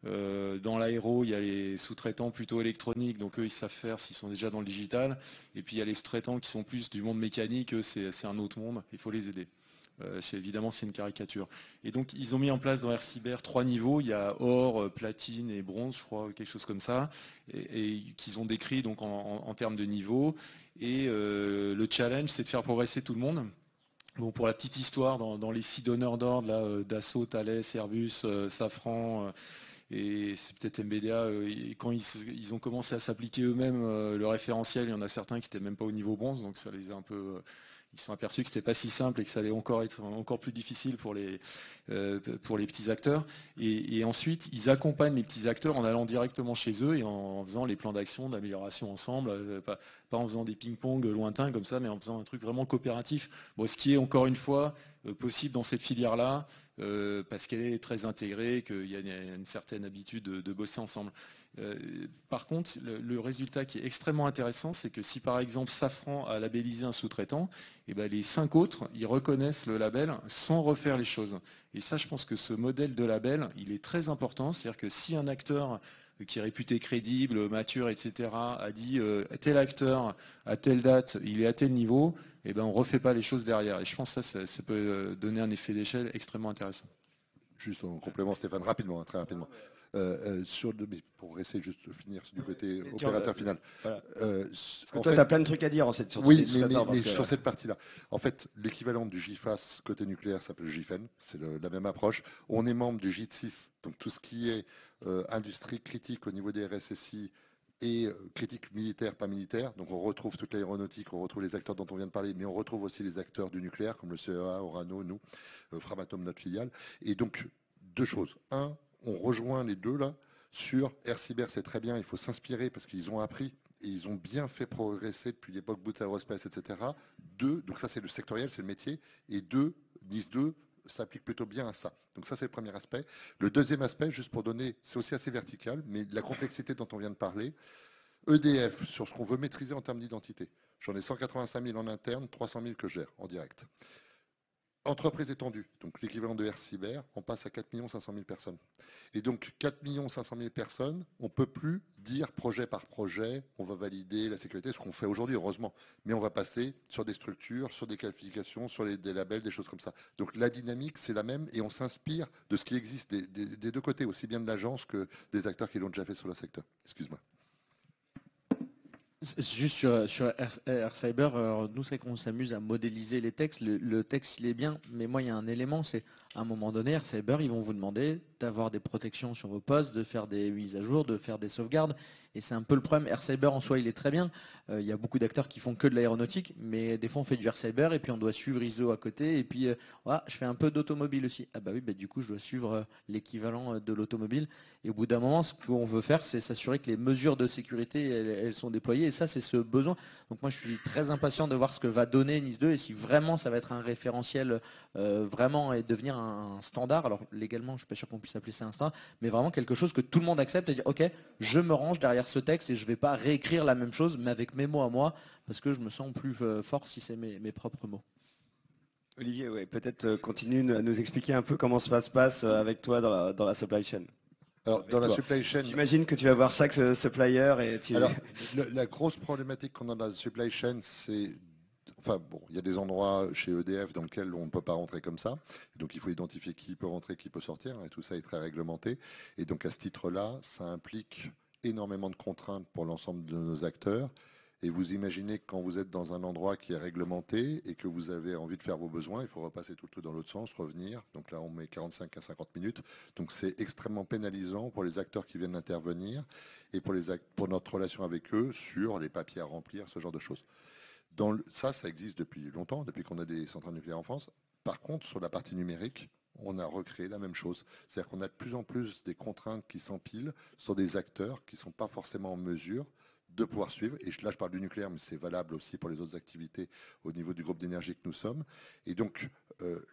dans l'aéro, il y a les sous-traitants plutôt électroniques, donc eux, ils savent faire s'ils sont déjà dans le digital. Et puis, il y a les sous-traitants qui sont plus du monde mécanique, eux, c'est un autre monde, il faut les aider. Évidemment, c'est une caricature. Et donc, ils ont mis en place dans Air Cyber 3 niveaux. Il y a or, platine et bronze, je crois, quelque chose comme ça, et qu'ils ont décrit donc en termes de niveau. Et le challenge, c'est de faire progresser tout le monde. Bon, pour la petite histoire, dans les 6 donneurs d'ordre, Dassault, Thales, Airbus, Safran et c'est peut-être MBDA, quand ils ont commencé à s'appliquer eux-mêmes le référentiel, il y en a certains qui n'étaient même pas au niveau bronze, donc ça les a un peu... Ils se sont aperçus que c'était pas si simple et que ça allait être encore plus difficile pour les petits acteurs. Et ensuite, ils accompagnent les petits acteurs en allant directement chez eux et en faisant les plans d'action, d'amélioration ensemble, pas en faisant des ping-pong lointains comme ça, mais en faisant un truc vraiment coopératif. Bon, ce qui est encore une fois possible dans cette filière-là, parce qu'elle est très intégrée, qu'il y a une certaine habitude de bosser ensemble. Par contre, le résultat qui est extrêmement intéressant, c'est que si par exemple Safran a labellisé un sous-traitant, et les 5 autres, ils reconnaissent le label sans refaire les choses. Et ça, je pense que ce modèle de label, il est très important. C'est-à-dire que si un acteur qui est réputé crédible, mature, etc., a dit tel acteur à telle date, il est à tel niveau, on ne refait pas les choses derrière. Et je pense que ça peut donner un effet d'échelle extrêmement intéressant. Juste en complément, Stéphane, rapidement, très rapidement. Pour essayer juste de finir du côté opérateur final. Voilà. Parce que toi, tu as plein de trucs à dire sur oui, mais sur cette partie-là. En fait, l'équivalent du GIFAS côté nucléaire s'appelle GIFEN, c'est la même approche. On est membre du GIT6, donc tout ce qui est industrie critique au niveau des RSSI et critique militaire, pas militaire. Donc on retrouve toute l'aéronautique, on retrouve les acteurs dont on vient de parler, mais on retrouve aussi les acteurs du nucléaire, comme le CEA, Orano, nous, Framatome, notre filiale. Et donc, 2 choses. 1, on rejoint les 2 là sur Air Cyber, c'est très bien, il faut s'inspirer parce qu'ils ont appris et ils ont bien fait progresser depuis l'époque Boots Aerospace, etc. 2, donc ça c'est le sectoriel, c'est le métier. Et 2, NIS 2 s'applique plutôt bien à ça. Donc ça c'est le premier aspect. Le deuxième aspect, juste pour donner, c'est aussi assez vertical, mais la complexité dont on vient de parler, EDF, sur ce qu'on veut maîtriser en termes d'identité. J'en ai 185 000 en interne, 300 000 que je gère en direct. Entreprise étendue, donc l'équivalent de Air Cyber, on passe à 4 500 000 personnes. Et donc 4 500 000 personnes, on ne peut plus dire projet par projet, on va valider la sécurité, ce qu'on fait aujourd'hui, heureusement. Mais on va passer sur des structures, sur des qualifications, sur des labels, des choses comme ça. Donc la dynamique, c'est la même et on s'inspire de ce qui existe des deux côtés, aussi bien de l'agence que des acteurs qui l'ont déjà fait sur le secteur. Excuse-moi. Juste sur Air Cyber, nous c'est qu'on s'amuse à modéliser les textes. Le texte il est bien, mais moi il y a un élément, c'est à un moment donné, Air Cyber, ils vont vous demander d'avoir des protections sur vos postes, de faire des mises à jour, de faire des sauvegardes. Et c'est un peu le problème. Air Cyber en soi il est très bien. Il y a beaucoup d'acteurs qui font que de l'aéronautique, mais des fois on fait du Air Cyber et puis on doit suivre ISO à côté. Et puis je fais un peu d'automobile aussi. Ah bah oui, du coup je dois suivre l'équivalent de l'automobile. Et au bout d'un moment, ce qu'on veut faire, c'est s'assurer que les mesures de sécurité elles sont déployées. Et ça, c'est ce besoin. Donc moi, je suis très impatient de voir ce que va donner NIS 2 et si vraiment ça va être un référentiel vraiment et devenir un standard. Alors légalement, je ne suis pas sûr qu'on puisse appeler ça un standard, mais vraiment quelque chose que tout le monde accepte et dire ok, je me range derrière ce texte et je ne vais pas réécrire la même chose, mais avec mes mots à moi, parce que je me sens plus fort si c'est mes propres mots. Olivier, ouais, peut-être continue à nous expliquer un peu comment ça se passe avec toi dans la supply chain. Alors, dans la supply chain, j'imagine que tu vas voir chaque supplier et tu... Alors, la grosse problématique qu'on a dans la supply chain, c'est... Enfin, bon, il y a des endroits chez EDF dans lesquels on ne peut pas rentrer comme ça. Donc, il faut identifier qui peut rentrer, qui peut sortir. Et tout ça est très réglementé. Et donc, à ce titre-là, ça implique énormément de contraintes pour l'ensemble de nos acteurs. Et vous imaginez que quand vous êtes dans un endroit qui est réglementé et que vous avez envie de faire vos besoins, il faut repasser tout le truc dans l'autre sens, revenir. Donc là, on met 45 à 50 minutes. Donc c'est extrêmement pénalisant pour les acteurs qui viennent intervenir et pour notre relation avec eux sur les papiers à remplir, ce genre de choses. Ça existe depuis longtemps, depuis qu'on a des centrales nucléaires en France. Par contre, sur la partie numérique, on a recréé la même chose. C'est-à-dire qu'on a de plus en plus des contraintes qui s'empilent sur des acteurs qui ne sont pas forcément en mesure de pouvoir suivre. Et là, je parle du nucléaire, mais c'est valable aussi pour les autres activités au niveau du groupe d'énergie que nous sommes. Et donc,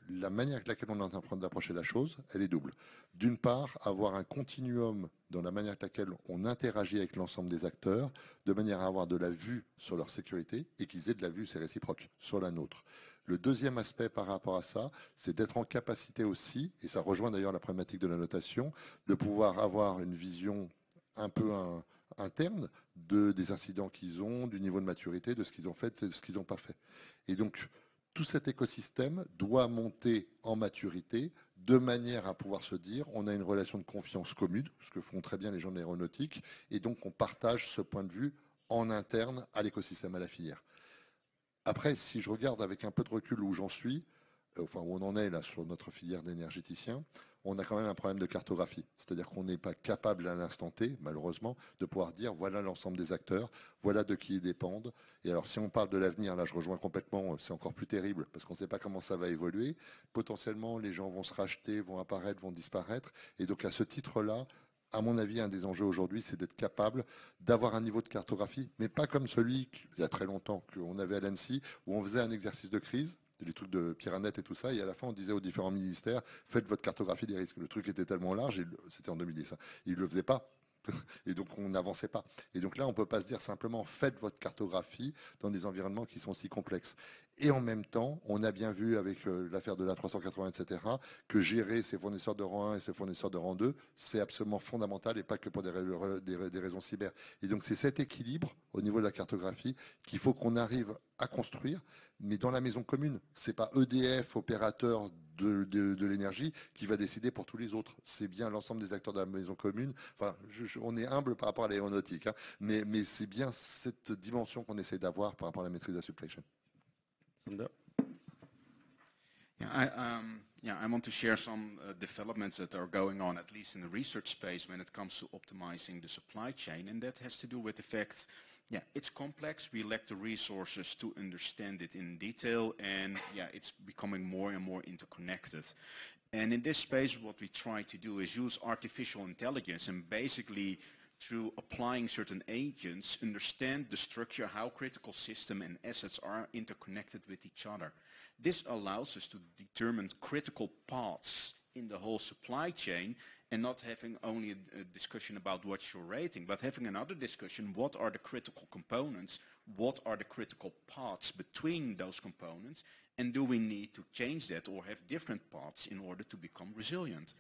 la manière avec laquelle on est en train d'approcher la chose, elle est double. D'une part, avoir un continuum dans la manière avec laquelle on interagit avec l'ensemble des acteurs, de manière à avoir de la vue sur leur sécurité et qu'ils aient de la vue, c'est réciproque, sur la nôtre. Le deuxième aspect par rapport à ça, c'est d'être en capacité aussi, et ça rejoint d'ailleurs la problématique de la notation, de pouvoir avoir une vision un peu interne des incidents qu'ils ont, du niveau de maturité, de ce qu'ils ont fait et de ce qu'ils n'ont pas fait. Et donc, tout cet écosystème doit monter en maturité de manière à pouvoir se dire on a une relation de confiance commune, ce que font très bien les gens de l'aéronautique, et donc on partage ce point de vue en interne à l'écosystème, à la filière. Après, si je regarde avec un peu de recul où j'en suis, enfin où on en est là sur notre filière d'énergéticiens, on a quand même un problème de cartographie. C'est-à-dire qu'on n'est pas capable à l'instant T, malheureusement, de pouvoir dire voilà l'ensemble des acteurs, voilà de qui ils dépendent. Et alors si on parle de l'avenir, là je rejoins complètement, c'est encore plus terrible parce qu'on ne sait pas comment ça va évoluer. Potentiellement, les gens vont se racheter, vont apparaître, vont disparaître. Et donc à ce titre-là, à mon avis, un des enjeux aujourd'hui, c'est d'être capable d'avoir un niveau de cartographie, mais pas comme celui, il y a très longtemps, qu'on avait à l'ANSSI, où on faisait un exercice de crise, les trucs de Pyranet et tout ça, et à la fin on disait aux différents ministères, faites votre cartographie des risques. Le truc était tellement large, c'était en 2010, hein, ils ne le faisaient pas. Et donc on n'avançait pas. Et donc là, on ne peut pas se dire simplement faites votre cartographie dans des environnements qui sont si complexes. Et en même temps, on a bien vu avec l'affaire de l'A380, etc., que gérer ses fournisseurs de rang 1 et ses fournisseurs de rang 2, c'est absolument fondamental et pas que pour des raisons cyber. Et donc c'est cet équilibre au niveau de la cartographie qu'il faut qu'on arrive à construire, mais dans la maison commune. Ce n'est pas EDF, opérateur de l'énergie, qui va décider pour tous les autres. C'est bien l'ensemble des acteurs de la maison commune. Enfin, on est humble par rapport à l'aéronautique, hein, mais c'est bien cette dimension qu'on essaie d'avoir par rapport à la maîtrise de la supply chain. I want to share some developments that are going on, at least in the research space, when it comes to optimizing the supply chain, and that has to do with the fact, it's complex. We lack the resources to understand it in detail, and it's becoming more and more interconnected. And in this space, what we try to do is use artificial intelligence and basically through applying certain agents, understand the structure, how critical system and assets are interconnected with each other. This allows us to determine critical paths in the whole supply chain, and not having only a discussion about what's your rating, but having another discussion, what are the critical components, what are the critical paths between those components, and do we need to change that or have different paths in order to become resilient?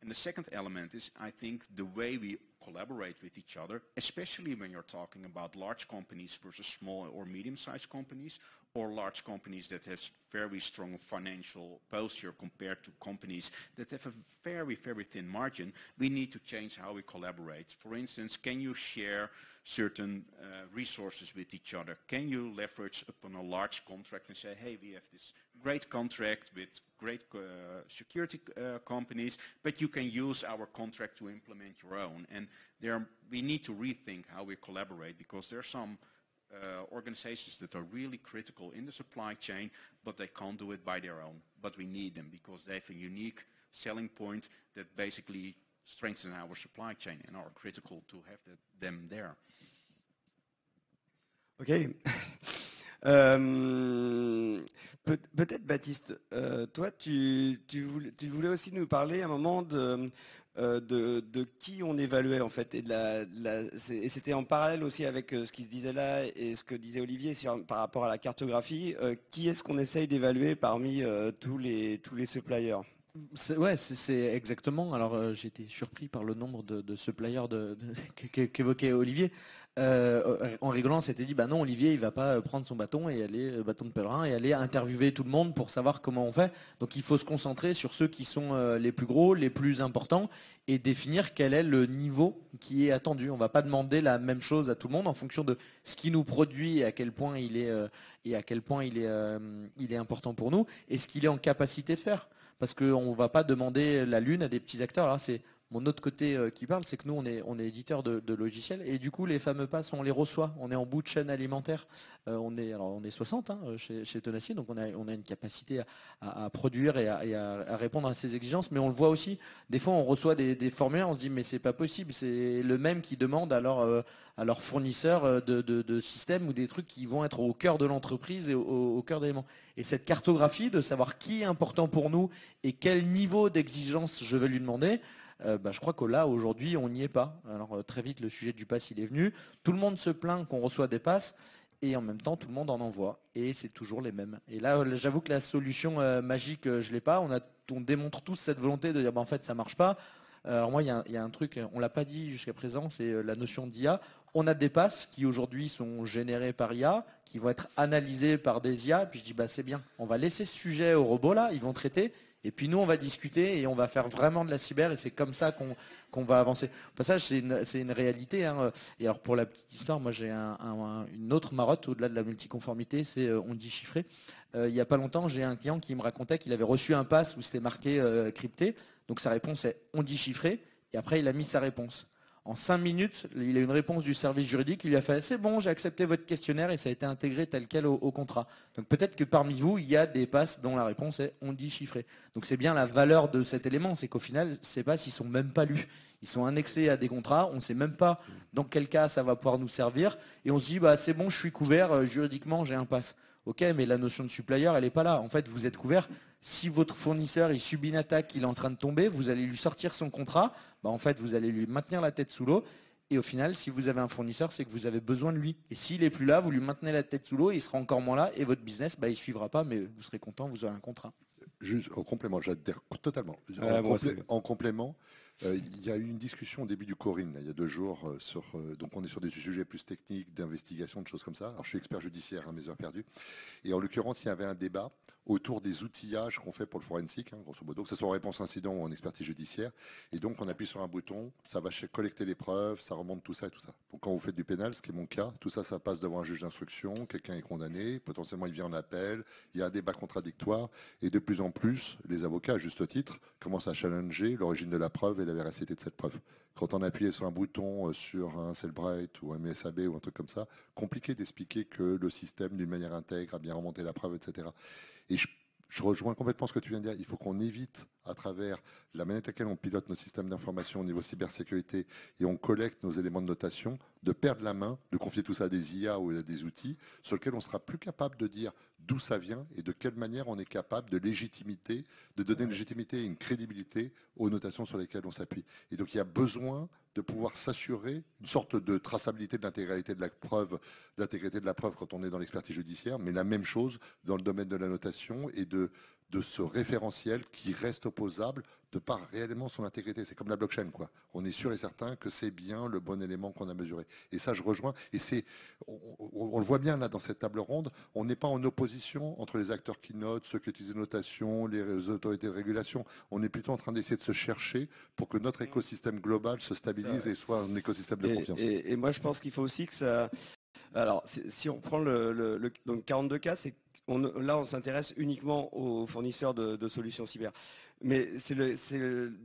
And the second element is, I think, the way we collaborate with each other, especially when you're talking about large companies versus small or medium-sized companies, or large companies that has very strong financial posture compared to companies that have a very, very thin margin. We need to change how we collaborate. For instance, can you share certain resources with each other? Can you leverage upon a large contract and say, hey, we have this great contract with great security companies, but you can use our contract to implement your own. And we need to rethink how we collaborate, because there are some organizations that are really critical in the supply chain, but they can't do it by their own. But we need them because they have a unique selling point that basically strengthens our supply chain and are critical to have them there. Ok. Peut-être Baptiste, toi tu voulais aussi nous parler à un moment de qui on évaluait en fait, et et c'était en parallèle aussi avec ce qui se disait là et ce que disait Olivier par rapport à la cartographie. Qui est-ce qu'on essaye d'évaluer parmi tous les suppliers? C'est exactement. Alors j'ai été surpris par le nombre de suppliers qu'évoquait Olivier. En rigolant, on s'était dit, bah non, Olivier, il va pas prendre son bâton et aller, bâton de pèlerin, et aller interviewer tout le monde pour savoir comment on fait. Donc il faut se concentrer sur ceux qui sont les plus gros, les plus importants, et définir quel est le niveau qui est attendu. On va pas demander la même chose à tout le monde en fonction de ce qui nous produit et à quel point il est important pour nous, et ce qu'il est en capacité de faire. Parce qu'on va pas demander la lune à des petits acteurs. Alors c'est mon autre côté qui parle, c'est que nous, on est éditeur de logiciels, et du coup, les fameux passes, on les reçoit. On est en bout de chaîne alimentaire. On est 60 chez Tenacier, donc on a une capacité à produire et à répondre à ces exigences. Mais on le voit aussi, des fois, on reçoit des formulaires, on se dit, mais c'est pas possible. C'est le même qui demande à leurs fournisseurs de systèmes ou des trucs qui vont être au cœur de l'entreprise et au cœur d'éléments. Et cette cartographie de savoir qui est important pour nous et quel niveau d'exigence je vais lui demander, je crois que là, aujourd'hui, on n'y est pas. Alors très vite, le sujet du pass, il est venu. Tout le monde se plaint qu'on reçoit des passes, et en même temps, tout le monde en envoie. Et c'est toujours les mêmes. Et là, j'avoue que la solution magique, je ne l'ai pas. On démontre tous cette volonté de dire, en fait, ça ne marche pas. Alors moi, il y a un truc, on ne l'a pas dit jusqu'à présent, c'est la notion d'IA. On a des passes qui aujourd'hui sont générées par IA, qui vont être analysées par des IA. Puis je dis, c'est bien, on va laisser ce sujet aux robots là, ils vont traiter. Et puis nous, on va discuter et on va faire vraiment de la cyber, et c'est comme ça qu'on va avancer. Au passage, c'est une réalité. Et alors pour la petite histoire, moi j'ai une autre marotte au-delà de la multiconformité, c'est on dit chiffré. Il n'y a pas longtemps, j'ai un client qui me racontait qu'il avait reçu un pass où c'était marqué crypté. Donc sa réponse est on dit chiffré, et après il a mis sa réponse. En 5 minutes, il a une réponse du service juridique, il lui a fait « c'est bon, j'ai accepté votre questionnaire » et ça a été intégré tel quel au contrat. Donc peut-être que parmi vous, il y a des passes dont la réponse est « on dit chiffré ». Donc c'est bien la valeur de cet élément, c'est qu'au final, ces passes, ils ne sont même pas lus. Ils sont annexés à des contrats, on ne sait même pas dans quel cas ça va pouvoir nous servir, et on se dit « c'est bon, je suis couvert, juridiquement, j'ai un pass ». Ok, mais la notion de supplier, elle n'est pas là. En fait, vous êtes couvert. Si votre fournisseur il subit une attaque, il est en train de tomber, vous allez lui sortir son contrat. En fait, vous allez lui maintenir la tête sous l'eau. Et au final, si vous avez un fournisseur, c'est que vous avez besoin de lui. Et s'il n'est plus là, vous lui maintenez la tête sous l'eau, il sera encore moins là, et votre business, il ne suivra pas, mais vous serez content, vous aurez un contrat. Juste en complément, j'adhère totalement. En complément, il y a eu une discussion au début du Corinne, il y a 2 jours, donc on est sur des sujets plus techniques, d'investigation, de choses comme ça. Alors je suis expert judiciaire, mes heures perdues. Et en l'occurrence, il y avait un débat autour des outillages qu'on fait pour le forensique, grosso modo, que ce soit en réponse incident ou en expertise judiciaire. Et donc on appuie sur un bouton, ça va collecter les preuves, ça remonte tout ça et tout ça. Donc quand vous faites du pénal, ce qui est mon cas, tout ça, ça passe devant un juge d'instruction, quelqu'un est condamné, potentiellement il vient en appel, il y a un débat contradictoire, et de plus en plus, les avocats, à juste titre, commencent à challenger l'origine de la preuve et la véracité de cette preuve. Quand on appuyait sur un bouton sur un Cellbrite ou un MSAB ou un truc comme ça, compliqué d'expliquer que le système, d'une manière intègre, a bien remonté la preuve, etc. Et je rejoins complètement ce que tu viens de dire. Il faut qu'on évite à travers la manière avec laquelle on pilote nos systèmes d'information au niveau cybersécurité et on collecte nos éléments de notation, de perdre la main, de confier tout ça à des IA ou à des outils sur lesquels on sera plus capable de dire d'où ça vient et de quelle manière on est capable de donner une légitimité et une crédibilité aux notations sur lesquelles on s'appuie. Et donc il y a besoin de pouvoir s'assurer une sorte de traçabilité de l'intégralité de la preuve, quand on est dans l'expertise judiciaire, mais la même chose dans le domaine de la notation et de ce référentiel qui reste opposable de par réellement son intégrité. C'est comme la blockchain, quoi. On est sûr et certain que c'est bien le bon élément qu'on a mesuré. Et ça, je rejoins. Et on le voit bien là dans cette table ronde, on n'est pas en opposition entre les acteurs qui notent, ceux qui utilisent les notations, les autorités de régulation. On est plutôt en train d'essayer de se chercher pour que notre écosystème global se stabilise et soit un écosystème de confiance. Et moi, je pense qu'il faut aussi que ça... Alors, si on prend donc 42K, c'est là, on s'intéresse uniquement aux fournisseurs de solutions cyber. Mais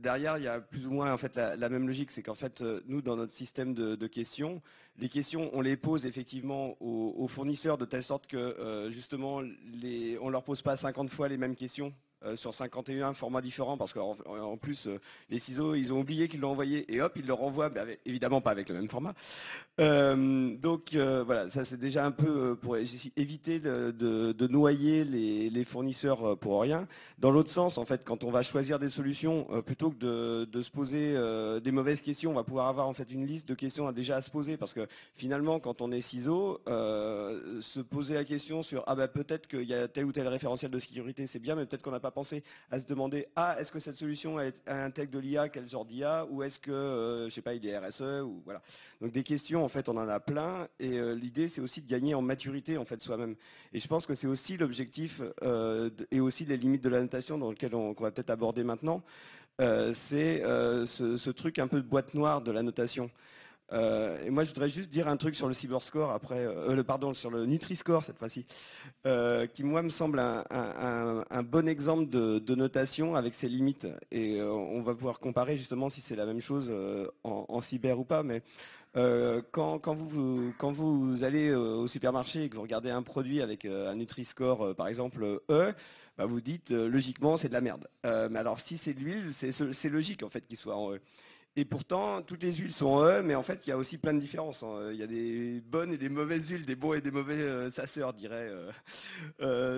derrière, il y a plus ou moins en fait, la même logique. C'est qu'en fait, nous, dans notre système de questions, les questions, on les pose effectivement aux fournisseurs de telle sorte que, justement, on ne leur pose pas 50 fois les mêmes questions. Sur 51 formats différents, parce qu'en plus, les ciseaux, ils ont oublié qu'ils l'ont envoyé, et hop, ils le renvoient, mais évidemment pas avec le même format. Donc voilà, ça c'est déjà un peu pour éviter de noyer les fournisseurs pour rien. Dans l'autre sens, en fait, quand on va choisir des solutions, plutôt que de se poser des mauvaises questions, on va pouvoir avoir en fait une liste de questions déjà à se poser, parce que finalement, quand on est ciseaux, se poser la question sur peut-être qu'il y a tel ou tel référentiel de sécurité, c'est bien, mais peut-être qu'on n'a pas pensé à se demander est-ce que cette solution intègre de l'IA, quel genre d'IA, ou est-ce que je sais pas, il est RSE, ou voilà. Donc des questions, en fait, on en a plein, et l'idée c'est aussi de gagner en maturité en fait soi-même. Et je pense que c'est aussi l'objectif et aussi les limites de la notation dans lequel qu'on va peut-être aborder maintenant. C'est ce truc un peu de boîte noire de la notation. Et moi, je voudrais juste dire un truc sur le cyberscore après, sur le Nutri-Score cette fois-ci, qui moi me semble un bon exemple de notation avec ses limites. Et on va pouvoir comparer justement si c'est la même chose en cyber ou pas. Mais quand vous allez au supermarché et que vous regardez un produit avec un Nutri-Score, par exemple E, vous dites logiquement c'est de la merde. Mais alors si c'est de l'huile, c'est logique en fait qu'il soit en E. Et pourtant, toutes les huiles sont en E, mais en fait, il y a aussi plein de différences. Il y a des bonnes et des mauvaises huiles, des bons et des mauvais sasseurs, diraient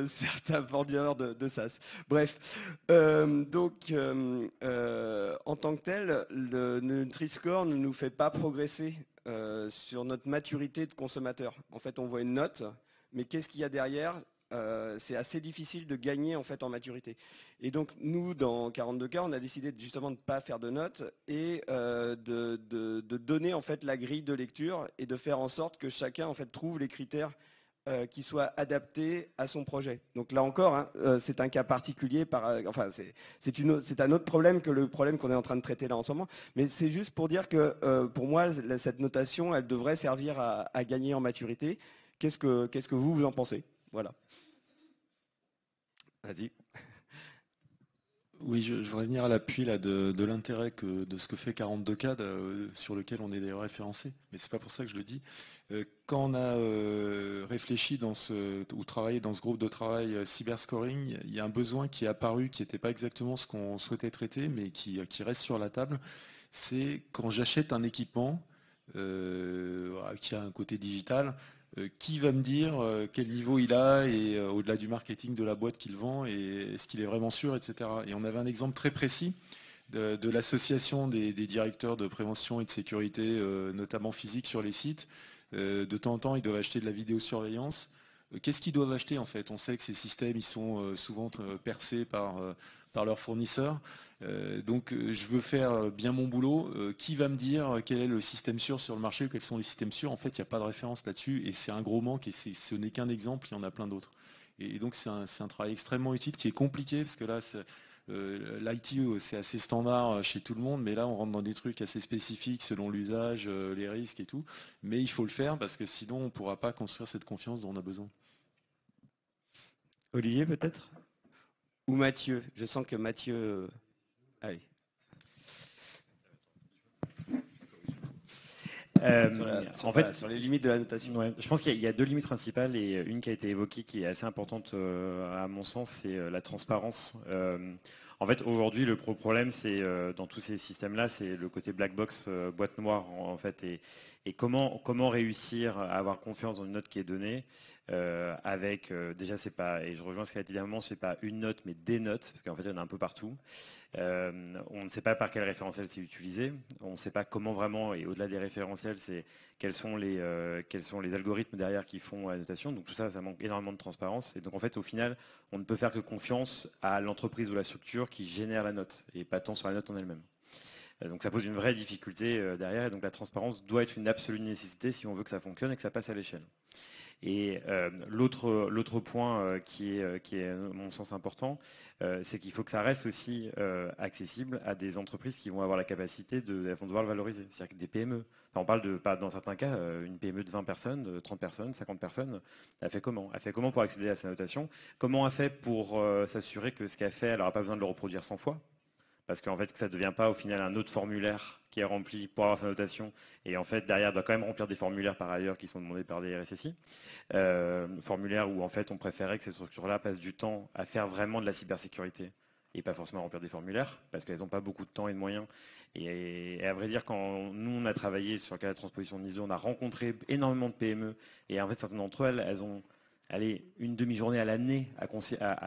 certains vendeurs de sas. Bref, donc, en tant que tel, le Nutri-Score ne nous fait pas progresser sur notre maturité de consommateur. En fait, on voit une note, mais qu'est-ce qu'il y a derrière ? C'est assez difficile de gagner en fait en maturité. Et donc nous dans 42K, on a décidé justement de ne pas faire de notes et de donner en fait la grille de lecture et de faire en sorte que chacun en fait trouve les critères qui soient adaptés à son projet. Donc là encore, c'est un cas particulier. C'est un autre problème que le problème qu'on est en train de traiter là en ce moment. Mais c'est juste pour dire que pour moi, cette notation, elle devrait servir à gagner en maturité. Qu'est-ce que vous en pensez ? Voilà. Vas-y. Oui, je voudrais venir à l'appui là, de l'intérêt de ce que fait 42K, sur lequel on est d'ailleurs référencé. Mais c'est pas pour ça que je le dis. Quand on a réfléchi ou travaillé dans ce groupe de travail cyberscoring, il y a un besoin qui est apparu, qui n'était pas exactement ce qu'on souhaitait traiter, mais qui reste sur la table. C'est quand j'achète un équipement qui a un côté digital, qui va me dire quel niveau il a et au-delà du marketing de la boîte qu'il vend et est-ce qu'il est vraiment sûr, etc. Et on avait un exemple très précis de l'association des directeurs de prévention et de sécurité, notamment physique sur les sites. De temps en temps, ils doivent acheter de la vidéosurveillance. Qu'est-ce qu'ils doivent acheter en fait ? On sait que ces systèmes ils sont souvent percés par leurs fournisseurs. Donc je veux faire bien mon boulot. Qui va me dire quel est le système sûr sur le marché ou quels sont les systèmes sûrs ? En fait, il n'y a pas de référence là-dessus et c'est un gros manque et ce n'est qu'un exemple, il y en a plein d'autres. Et donc c'est un travail extrêmement utile qui est compliqué parce que là, l'IT c'est assez standard chez tout le monde, mais là on rentre dans des trucs assez spécifiques selon l'usage, les risques et tout. Mais il faut le faire parce que sinon on ne pourra pas construire cette confiance dont on a besoin. Olivier peut-être ? Ou Mathieu ? Je sens que Mathieu... Allez. Sur les limites de la notation. Ouais, je pense qu'il y a deux limites principales et une qui a été évoquée qui est assez importante à mon sens, c'est la transparence. En fait, aujourd'hui, le problème, c'est dans tous ces systèmes-là, c'est le côté black box, boîte noire, en fait, et comment réussir à avoir confiance dans une note qui est donnée avec déjà c'est pas, et je rejoins ce qu'a dit à un moment, c'est pas une note mais des notes, parce qu'en fait il y en a un peu partout. On ne sait pas par quel référentiel c'est utilisé, on ne sait pas comment vraiment, et au-delà des référentiels, c'est quels sont les algorithmes derrière qui font la notation. Donc tout ça, ça manque énormément de transparence. Et donc en fait, au final, on ne peut faire que confiance à l'entreprise ou la structure qui génère la note, et pas tant sur la note en elle-même. Donc ça pose une vraie difficulté derrière, et donc la transparence doit être une absolue nécessité si on veut que ça fonctionne et que ça passe à l'échelle. Et l'autre point qui est à mon sens important, c'est qu'il faut que ça reste aussi accessible à des entreprises qui vont avoir la capacité elles vont devoir le valoriser. C'est-à-dire que des PME, enfin, on parle de, dans certains cas, une PME de 20 personnes, de 30 personnes, 50 personnes, elle fait comment pour accéder à sa notation? Comment elle fait pour s'assurer que ce qu'elle fait, elle n'aura pas besoin de le reproduire 100 fois? Parce qu'en fait, que ça ne devient pas au final un autre formulaire qui est rempli pour avoir sa notation. Et en fait, derrière, doit quand même remplir des formulaires par ailleurs qui sont demandés par des RSSI. Formulaires où en fait, on préférait que ces structures-là passent du temps à faire vraiment de la cybersécurité et pas forcément remplir des formulaires, parce qu'elles n'ont pas beaucoup de temps et de moyens. Et à vrai dire, quand nous, on a travaillé sur le cas de la transposition de l'ISO, on a rencontré énormément de PME. Et en fait, certaines d'entre elles, elles ont une demi-journée à l'année à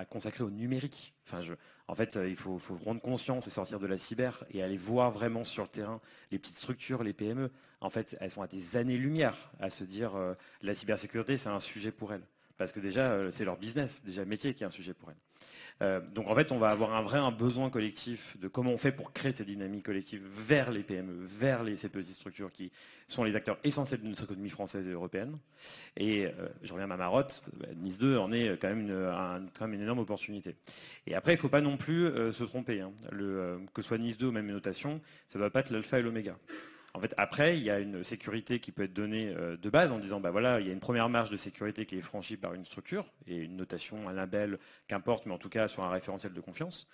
consacrer au numérique. Enfin, en fait, il faut prendre conscience et sortir de la cyber et aller voir vraiment sur le terrain les petites structures, les PME. En fait, elles sont à des années-lumière à se dire la cybersécurité, c'est un sujet pour elles. Parce que déjà, c'est leur business, déjà le métier qui est un sujet pour elles. Donc en fait, on va avoir un besoin collectif de comment on fait pour créer cette dynamique collective vers les PME, vers ces petites structures qui sont les acteurs essentiels de notre économie française et européenne. Et je reviens à ma marotte, Nice 2 en est quand même une énorme opportunité. Et après, il ne faut pas non plus se tromper. Hein. Que ce soit Nice 2 ou même une notation, ça ne doit pas être l'alpha et l'oméga. En fait, après, il y a une sécurité qui peut être donnée de base en disant, bah voilà, il y a une première marge de sécurité qui est franchie par une structure et une notation, un label, qu'importe, mais en tout cas sur un référentiel de confiance.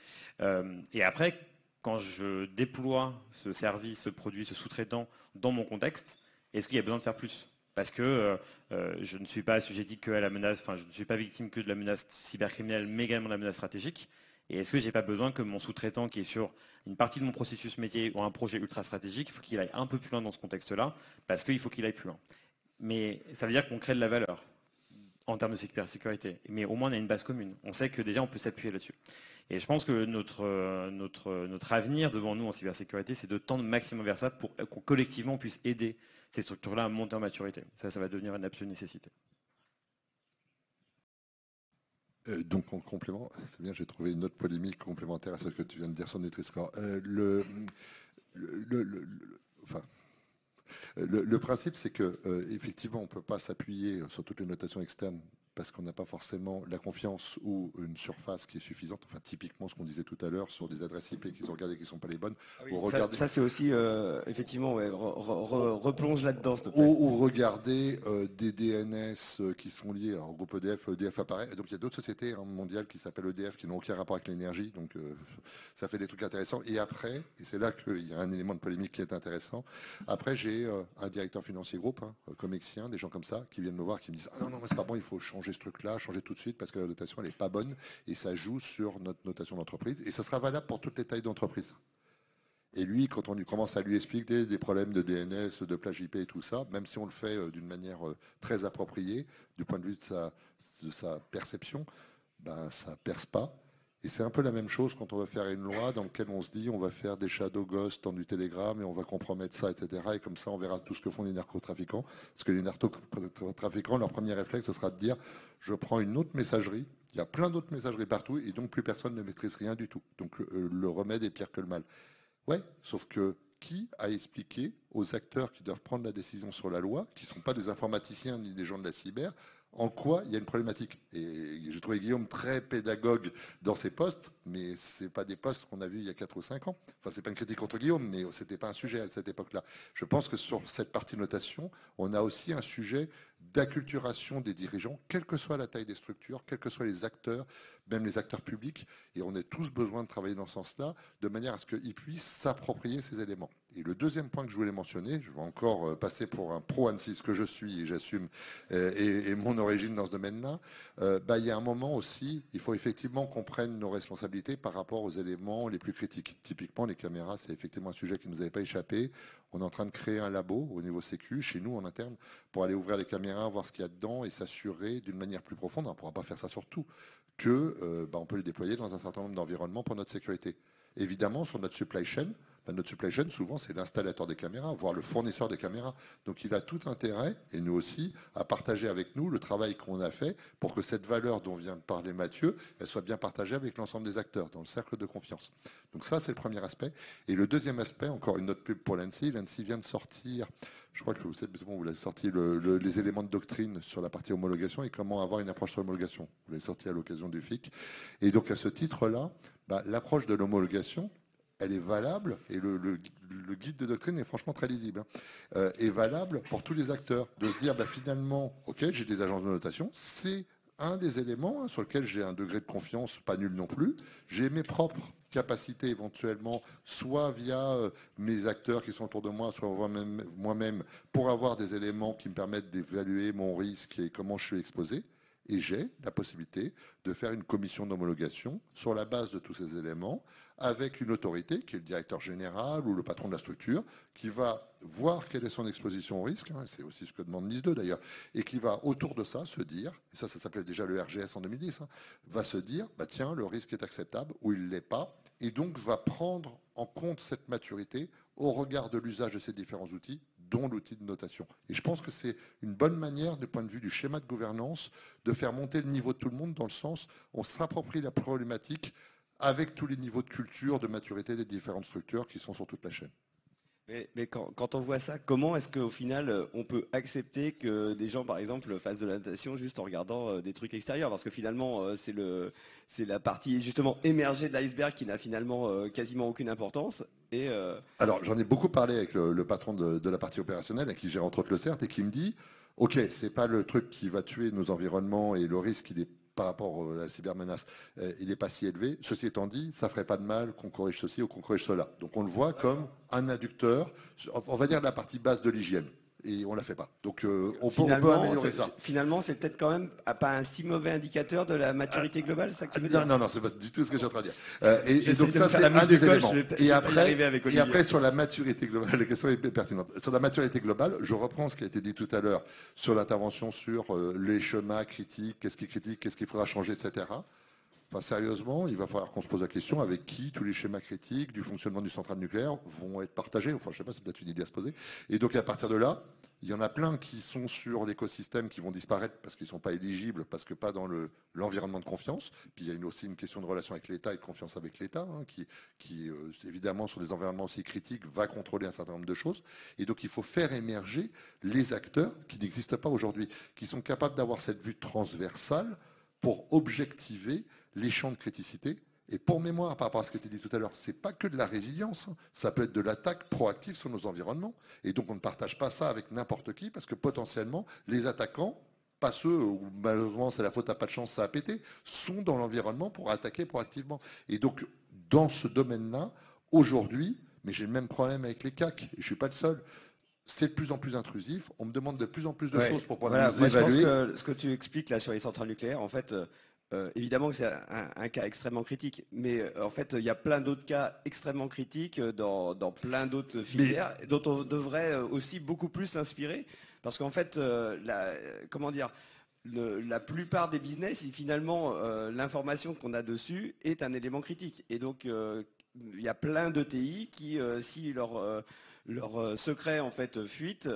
Et après, quand je déploie ce service, ce produit, ce sous-traitant dans mon contexte, est-ce qu'il y a besoin de faire plus ? Parce que je ne suis pas assujetti que à la menace, enfin, je ne suis pas victime que de la menace cybercriminelle, mais également de la menace stratégique. Et est-ce que je n'ai pas besoin que mon sous-traitant qui est sur une partie de mon processus métier ou un projet ultra stratégique, il faut qu'il aille un peu plus loin dans ce contexte-là, parce qu'il faut qu'il aille plus loin. Mais ça veut dire qu'on crée de la valeur en termes de cybersécurité. Mais au moins, on a une base commune. On sait que déjà, on peut s'appuyer là-dessus. Et je pense que notre avenir devant nous en cybersécurité, c'est de tendre maximum vers ça pour qu'on collectivement puisse aider ces structures-là à monter en maturité. Ça va devenir une absolue nécessité. Donc en complément, c'est bien, j'ai trouvé une note polémique complémentaire à ce que tu viens de dire sur Nutri-Score. Le principe, c'est que effectivement, on ne peut pas s'appuyer sur toutes les notations externes parce qu'on n'a pas forcément la confiance ou une surface qui est suffisante. Enfin, typiquement, ce qu'on disait tout à l'heure sur des adresses IP qu'ils ont regardées qui ne sont pas les bonnes. Oui, ça c'est aussi, effectivement, ouais, replonge là-dedans. Ou regarder des DNS qui sont liés au groupe EDF. EDF apparaît. Donc, il y a d'autres sociétés mondiales qui s'appellent EDF qui n'ont aucun rapport avec l'énergie. Donc, ça fait des trucs intéressants. Et après, et c'est là qu'il y a un élément de polémique qui est intéressant, après, j'ai un directeur financier groupe, Comexien, des gens comme ça, qui viennent me voir, qui me disent « Ah non, c'est pas bon, il faut changer ce truc-là, changer tout de suite parce que la notation, elle n'est pas bonne et ça joue sur notre notation d'entreprise. Et ça sera valable pour toutes les tailles d'entreprise. » Et lui, quand on commence à lui expliquer des problèmes de DNS, de plage IP et tout ça, même si on le fait d'une manière très appropriée, du point de vue de sa perception, ben, ça ne perce pas. Et c'est un peu la même chose quand on va faire une loi dans laquelle on se dit on va faire des shadow ghosts dans du Telegram et on va compromettre ça, etc. Et comme ça, on verra tout ce que font les narcotrafiquants. Parce que les narcotrafiquants, leur premier réflexe, ce sera de dire je prends une autre messagerie, il y a plein d'autres messageries partout et donc plus personne ne maîtrise rien du tout. Donc le remède est pire que le mal. Ouais, sauf que qui a expliqué aux acteurs qui doivent prendre la décision sur la loi, qui ne sont pas des informaticiens ni des gens de la cyber, en quoi il y a une problématique. Et j'ai trouvé Guillaume très pédagogue dans ses postes, mais ce n'est pas des postes qu'on a vus il y a 4 ou 5 ans. Enfin, ce n'est pas une critique contre Guillaume, mais ce n'était pas un sujet à cette époque-là. Je pense que sur cette partie notation, on a aussi un sujet d'acculturation des dirigeants, quelle que soit la taille des structures, quels que soient les acteurs, même les acteurs publics. Et on a tous besoin de travailler dans ce sens-là, de manière à ce qu'ils puissent s'approprier ces éléments. Et le deuxième point que je voulais mentionner, je vais encore passer pour un pro Annecy, ce que je suis et j'assume, et mon origine dans ce domaine-là, il y a un moment aussi, il faut effectivement qu'on prenne nos responsabilités par rapport aux éléments les plus critiques. Typiquement, les caméras, c'est effectivement un sujet qui ne nous avait pas échappé. On est en train de créer un labo au niveau sécu, chez nous en interne, pour aller ouvrir les caméras, voir ce qu'il y a dedans et s'assurer d'une manière plus profonde, on ne pourra pas faire ça sur tout, qu'on peut les déployer dans un certain nombre d'environnements pour notre sécurité. Évidemment, sur notre supply chain, souvent, c'est l'installateur des caméras, voire le fournisseur des caméras. Donc, il a tout intérêt, et nous aussi, à partager avec nous le travail qu'on a fait pour que cette valeur dont vient de parler Mathieu, elle soit bien partagée avec l'ensemble des acteurs, dans le cercle de confiance. Donc ça, c'est le premier aspect. Et le deuxième aspect, encore une autre pub pour l'ANSSI. L'ANSSI vient de sortir, je crois que vous savez, vous l'avez sorti, les éléments de doctrine sur la partie homologation et comment avoir une approche sur l'homologation. Vous l'avez sorti à l'occasion du FIC. Et donc, à ce titre-là, l'approche de l'homologation, elle est valable, et le guide de doctrine est franchement très lisible, est valable pour tous les acteurs, de se dire finalement, ok, j'ai des agences de notation, c'est un des éléments sur lequel j'ai un degré de confiance pas nul non plus, j'ai mes propres capacités éventuellement, soit via mes acteurs qui sont autour de moi, soit moi-même, pour avoir des éléments qui me permettent d'évaluer mon risque et comment je suis exposé. Et j'ai la possibilité de faire une commission d'homologation sur la base de tous ces éléments avec une autorité qui est le directeur général ou le patron de la structure qui va voir quelle est son exposition au risque, c'est aussi ce que demande NIS 2 d'ailleurs, et qui va autour de ça se dire, et ça s'appelait déjà le RGS en 2010, va se dire, tiens, le risque est acceptable ou il ne l'est pas, et donc va prendre en compte cette maturité au regard de l'usage de ces différents outils, dont l'outil de notation. Et je pense que c'est une bonne manière, du point de vue du schéma de gouvernance, de faire monter le niveau de tout le monde dans le sens où on s'approprie la problématique avec tous les niveaux de culture, de maturité des différentes structures qui sont sur toute la chaîne. Mais quand on voit ça, comment est-ce qu'au final, on peut accepter que des gens, par exemple, fassent de la natation juste en regardant des trucs extérieurs? Parce que finalement, c'est la partie justement émergée de l'iceberg qui n'a finalement quasiment aucune importance. Alors, j'en ai beaucoup parlé avec le patron de la partie opérationnelle, qui gère entre autres le CERT, et qui me dit, ok, c'est pas le truc qui va tuer nos environnements et le risque, il est par rapport à la cybermenace, il n'est pas si élevé. Ceci étant dit, ça ne ferait pas de mal qu'on corrige ceci ou qu'on corrige cela. Donc on le voit comme un inducteur, on va dire la partie basse de l'hygiène. Et on ne la fait pas. Donc on peut améliorer ça. Finalement, c'est peut-être quand même pas un si mauvais indicateur de la maturité globale, ça que tu veux dire? Non, c'est pas du tout ce que je suis en train de dire. Et donc ça, c'est un des éléments. Et après, sur la maturité globale, la question est pertinente. Sur la maturité globale, je reprends ce qui a été dit tout à l'heure sur l'intervention sur les schémas critiques, qu'est-ce qui est critique, qu'est-ce qu'il faudra changer, etc. Sérieusement, il va falloir qu'on se pose la question avec qui tous les schémas critiques du fonctionnement du central nucléaire vont être partagés. Enfin, je ne sais pas, c'est peut-être une idée à se poser. Et donc, à partir de là, il y en a plein qui sont sur l'écosystème qui vont disparaître parce qu'ils ne sont pas éligibles, parce que pas dans l'environnement de confiance. Puis il y a aussi une question de relation avec l'État et de confiance avec l'État, qui évidemment, sur des environnements aussi critiques, va contrôler un certain nombre de choses. Et donc, il faut faire émerger les acteurs qui n'existent pas aujourd'hui, qui sont capables d'avoir cette vue transversale pour objectiver les champs de criticité. Et pour mémoire, par rapport à ce qui a été dit tout à l'heure, c'est pas que de la résilience, ça peut être de l'attaque proactive sur nos environnements. Et donc on ne partage pas ça avec n'importe qui, parce que potentiellement, les attaquants, pas ceux où malheureusement c'est la faute à pas de chance, ça a pété, sont dans l'environnement pour attaquer proactivement. Et donc, dans ce domaine-là, aujourd'hui, mais j'ai le même problème avec les CAC, et je suis pas le seul, c'est de plus en plus intrusif, on me demande de plus en plus de choses pour pouvoir nous évaluer. Je pense que ce que tu expliques là sur les centrales nucléaires, en fait, évidemment que c'est un cas extrêmement critique, mais en fait, il y a plein d'autres cas extrêmement critiques dans plein d'autres filières dont on devrait aussi beaucoup plus s'inspirer, parce qu'en fait, la plupart des business, finalement, l'information qu'on a dessus est un élément critique. Et donc, il y a plein d'ETI qui, si leur secret en fait fuite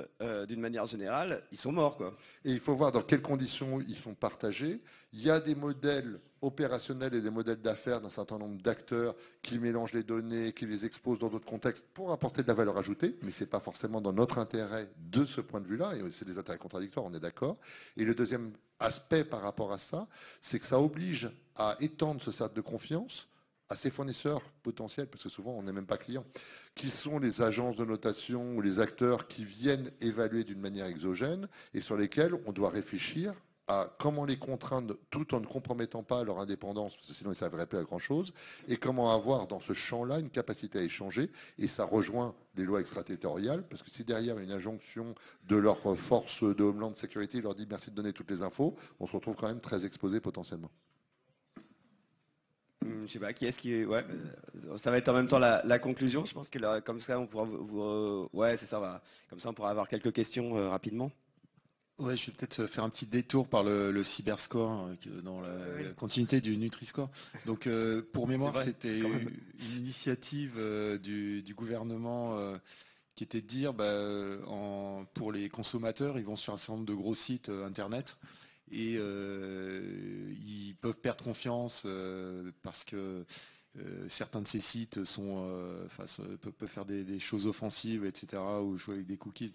d'une manière générale, ils sont morts, quoi. Et il faut voir dans quelles conditions ils sont partagés. Il y a des modèles opérationnels et des modèles d'affaires d'un certain nombre d'acteurs qui mélangent les données, qui les exposent dans d'autres contextes pour apporter de la valeur ajoutée, mais ce n'est pas forcément dans notre intérêt de ce point de vue-là, et c'est des intérêts contradictoires, on est d'accord. Et le deuxième aspect par rapport à ça, c'est que ça oblige à étendre ce cercle de confiance à ses fournisseurs potentiels, parce que souvent on n'est même pas client, qui sont les agences de notation ou les acteurs qui viennent évaluer d'une manière exogène et sur lesquels on doit réfléchir à comment les contraindre tout en ne compromettant pas leur indépendance, parce que sinon ils ne serviraient plus à grand-chose, et comment avoir dans ce champ-là une capacité à échanger, et ça rejoint les lois extraterritoriales, parce que si derrière une injonction de leur force de Homeland Security leur dit merci de donner toutes les infos, on se retrouve quand même très exposé potentiellement. Je sais pas, qui est-ce qui... Ouais, ça va être en même temps la conclusion, je pense que là, comme ça on pourra ouais, c'est ça, va. Comme ça on pourra avoir quelques questions rapidement. Ouais, je vais peut-être faire un petit détour par le cyberscore dans la continuité du Nutri-Score. Donc, pour mémoire, c'était une initiative du gouvernement qui était de dire, pour les consommateurs, ils vont sur un certain nombre de gros sites internet et ils peuvent perdre confiance parce que certains de ces sites peuvent faire des choses offensives, etc., ou jouer avec des cookies.